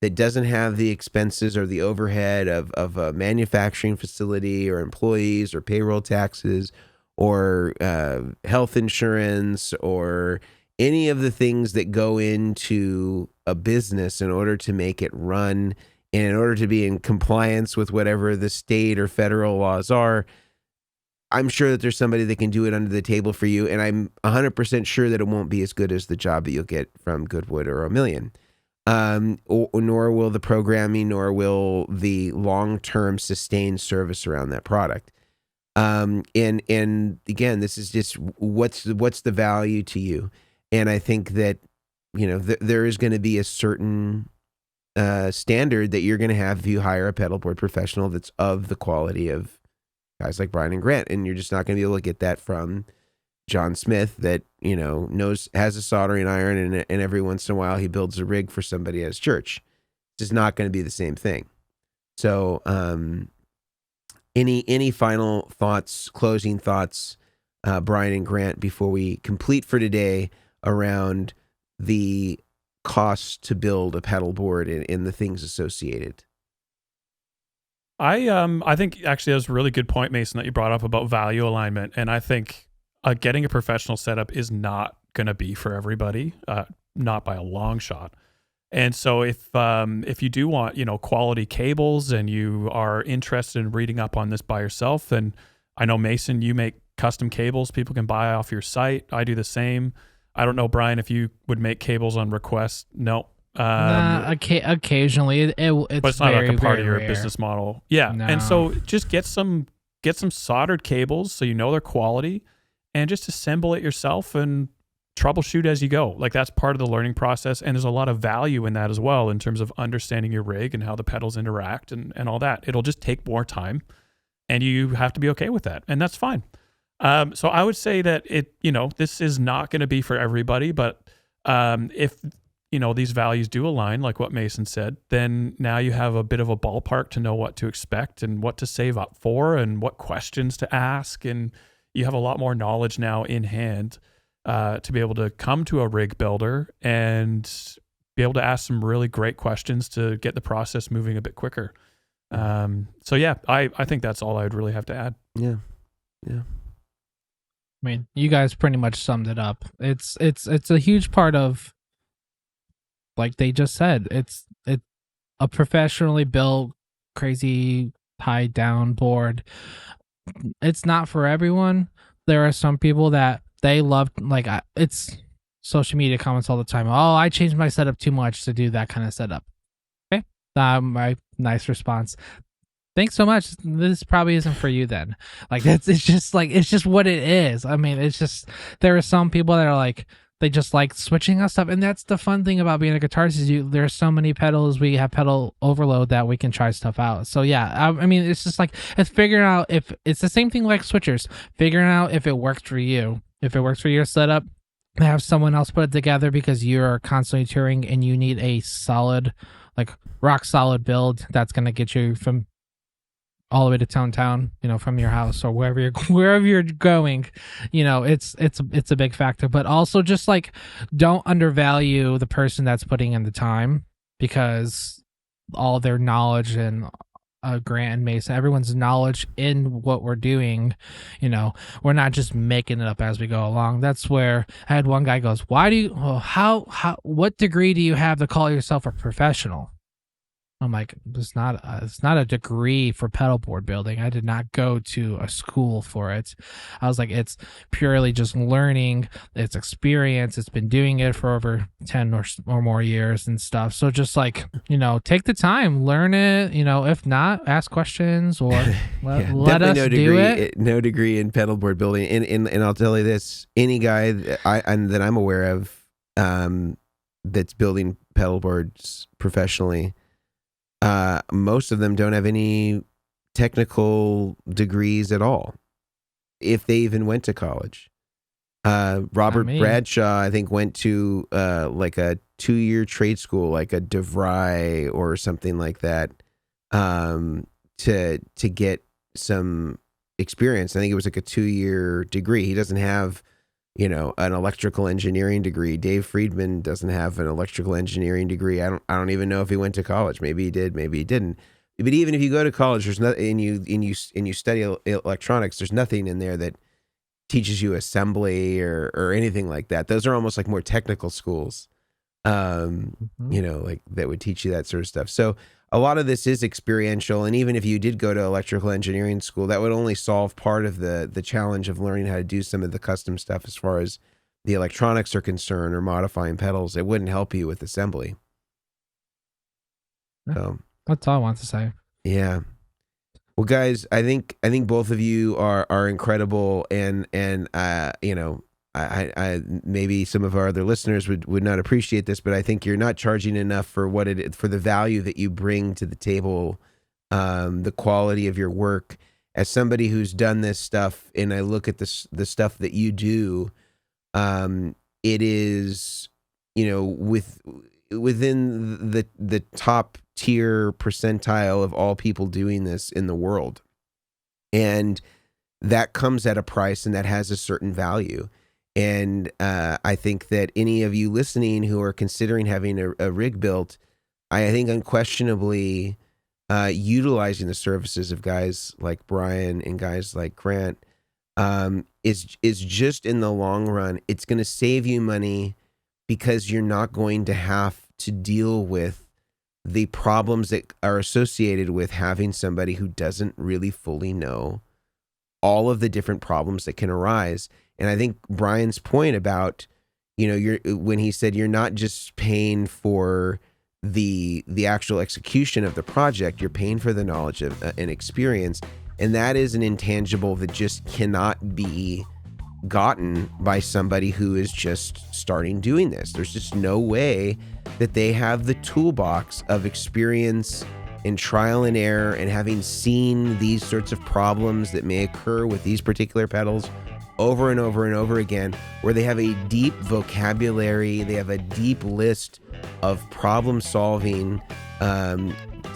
that doesn't have the expenses or the overhead of a manufacturing facility or employees or payroll taxes or health insurance or any of the things that go into a business in order to make it run and in order to be in compliance with whatever the state or federal laws are, I'm sure that there's somebody that can do it under the table for you, and I'm 100% sure that it won't be as good as the job that you'll get from Goodwood or Omilion. Nor will the programming, nor will the long-term sustained service around that product. And again, this is just what's the value to you. And I think that, there is going to be a certain standard that you're going to have if you hire a pedalboard professional that's of the quality of guys like Brian and Grant. And you're just not going to be able to get that from John Smith that, has a soldering iron and every once in a while he builds a rig for somebody at his church. It's just not going to be the same thing. So, any final thoughts, closing thoughts, Brian and Grant, before we complete for today around the cost to build a pedalboard and the things associated? I think actually that's a really good point, Mason, that you brought up about value alignment. And I think getting a professional setup is not going to be for everybody, not by a long shot. And so if you do want, quality cables and you are interested in reading up on this by yourself, then I know, Mason, you make custom cables people can buy off your site. I do the same. I don't know, Brian, if you would make cables on request. No. Occasionally it's but it's not very, like a part of your rare. business model. Yeah. No. And so just get some soldered cables so their quality, and just assemble it yourself and troubleshoot as you go. Like, that's part of the learning process. And there's a lot of value in that as well, in terms of understanding your rig and how the pedals interact and all that. It'll just take more time, and you have to be okay with that. And that's fine. So I would say that this is not going to be for everybody, but if these values do align, like what Mason said, then now you have a bit of a ballpark to know what to expect and what to save up for and what questions to ask. And you have a lot more knowledge now in hand to be able to come to a rig builder and be able to ask some really great questions to get the process moving a bit quicker. So yeah, I think that's all I would really have to add. Yeah. I mean, you guys pretty much summed it up. It's a huge part of, like they just said, it's a professionally built, crazy tied down board. It's not for everyone. There are some people that they love, it's social media comments all the time. Oh, I changed my setup too much to do that kind of setup. Okay, my nice response. Thanks so much. This probably isn't for you then. It's just what it is. I mean, it's just, there are some people that are like, they just like switching up stuff. And that's the fun thing about being a guitarist is there's so many pedals. We have pedal overload that we can try stuff out. So yeah, I mean, it's just it's figuring out if it's the same thing like switchers, figuring out if it works for you, if it works for your setup, have someone else put it together because you're constantly touring and you need a solid, rock solid build that's going to get you from all the way to town, from your house or wherever you're going, it's a big factor. But also just don't undervalue the person that's putting in the time, because all their knowledge and Grant and Mason, everyone's knowledge in what we're doing, we're not just making it up as we go along. That's where I had one guy goes, what degree do you have to call yourself a professional? I'm like, it's not a degree for pedalboard building. I did not go to a school for it. I was like, it's purely just learning. It's experience. It's been doing it for over 10 or more years and stuff. So just take the time, learn it. If not, ask questions or let us do it. No degree in pedalboard building. And I'll tell you this: any guy that I'm aware of that's building pedalboards professionally, most of them don't have any technical degrees at all, if they even went to college. Robert Bradshaw, I think, went to a 2-year trade school, like a DeVry or something like that, to get some experience. I think it was a 2-year degree. He doesn't have an electrical engineering degree. Dave Friedman doesn't have an electrical engineering degree. I don't even know if he went to college. Maybe he did, maybe he didn't. But even if you go to college, there's nothing, and you study electronics, there's nothing in there that teaches you assembly or anything like that. Those are almost like more technical schools, that would teach you that sort of stuff. So a lot of this is experiential. And even if you did go to electrical engineering school, that would only solve part of the challenge of learning how to do some of the custom stuff as far as the electronics are concerned or modifying pedals. It wouldn't help you with assembly. So that's all I want to say. Yeah. Well, guys, I think both of you are incredible, and you know, I maybe some of our other listeners would not appreciate this, but I think you're not charging enough for for the value that you bring to the table, the quality of your work. As somebody who's done this stuff, and I look at the stuff that you do, it is, you know, within the top tier percentile of all people doing this in the world, and that comes at a price, and that has a certain value. And I think that any of you listening who are considering having a rig built, I think unquestionably utilizing the services of guys like Brian and guys like Grant is just, in the long run, it's going to save you money, because you're not going to have to deal with the problems that are associated with having somebody who doesn't really fully know all of the different problems that can arise. And I think Brian's point about, you know, when he said you're not just paying for the actual execution of the project, you're paying for the knowledge of and experience, and that is an intangible that just cannot be gotten by somebody who is just starting doing this. There's just no way that they have the toolbox of experience and trial and error, and having seen these sorts of problems that may occur with these particular pedals over and over and over again, where they have a deep vocabulary, they have a deep list of problem solving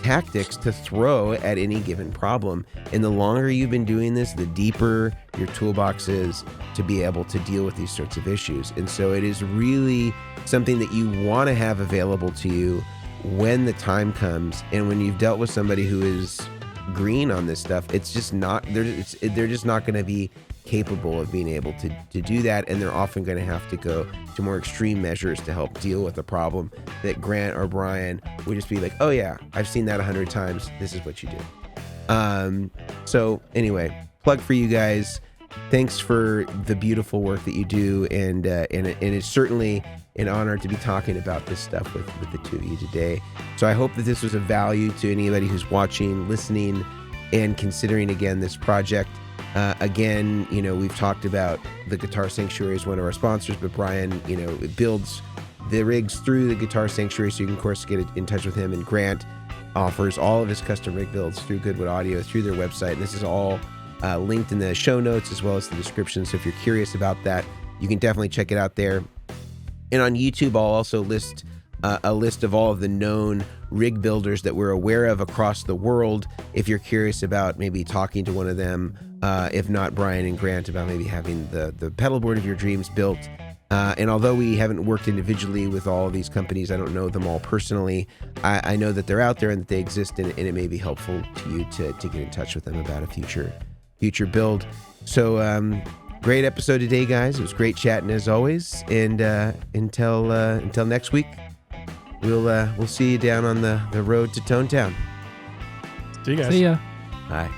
tactics to throw at any given problem. And the longer you've been doing this, the deeper your toolbox is to be able to deal with these sorts of issues. And so it is really something that you want to have available to you when the time comes. And when you've dealt with somebody who is green on this stuff, it's just not, they're just not going to be capable of being able to do that, and they're often going to have to go to more extreme measures to help deal with a problem that Grant or Brian would just be like, oh yeah, I've seen that 100 times, this is what you do. So anyway, plug for you guys. Thanks for the beautiful work that you do, and it's certainly an honor to be talking about this stuff with the two of you today. So I hope that this was of value to anybody who's watching, listening, and considering again this project. Again, you know, we've talked about the Guitar Sanctuary as one of our sponsors, but Brian, you know, builds the rigs through the Guitar Sanctuary, so you can, of course, get in touch with him. And Grant offers all of his custom rig builds through Goodwood Audio, through their website. And this is all linked in the show notes as well as the description. So if you're curious about that, you can definitely check it out there. And on YouTube, I'll also list a list of all of the known rig builders that we're aware of across the world, if you're curious about maybe talking to one of them. If not, Brian and Grant, about maybe having the pedalboard of your dreams built. And although we haven't worked individually with all of these companies, I don't know them all personally, I know that they're out there and that they exist, and it may be helpful to you to get in touch with them about a future build. So great episode today, guys. It was great chatting as always. And until next week, we'll see you down on the road to Tone Town. See you guys. See ya. Bye.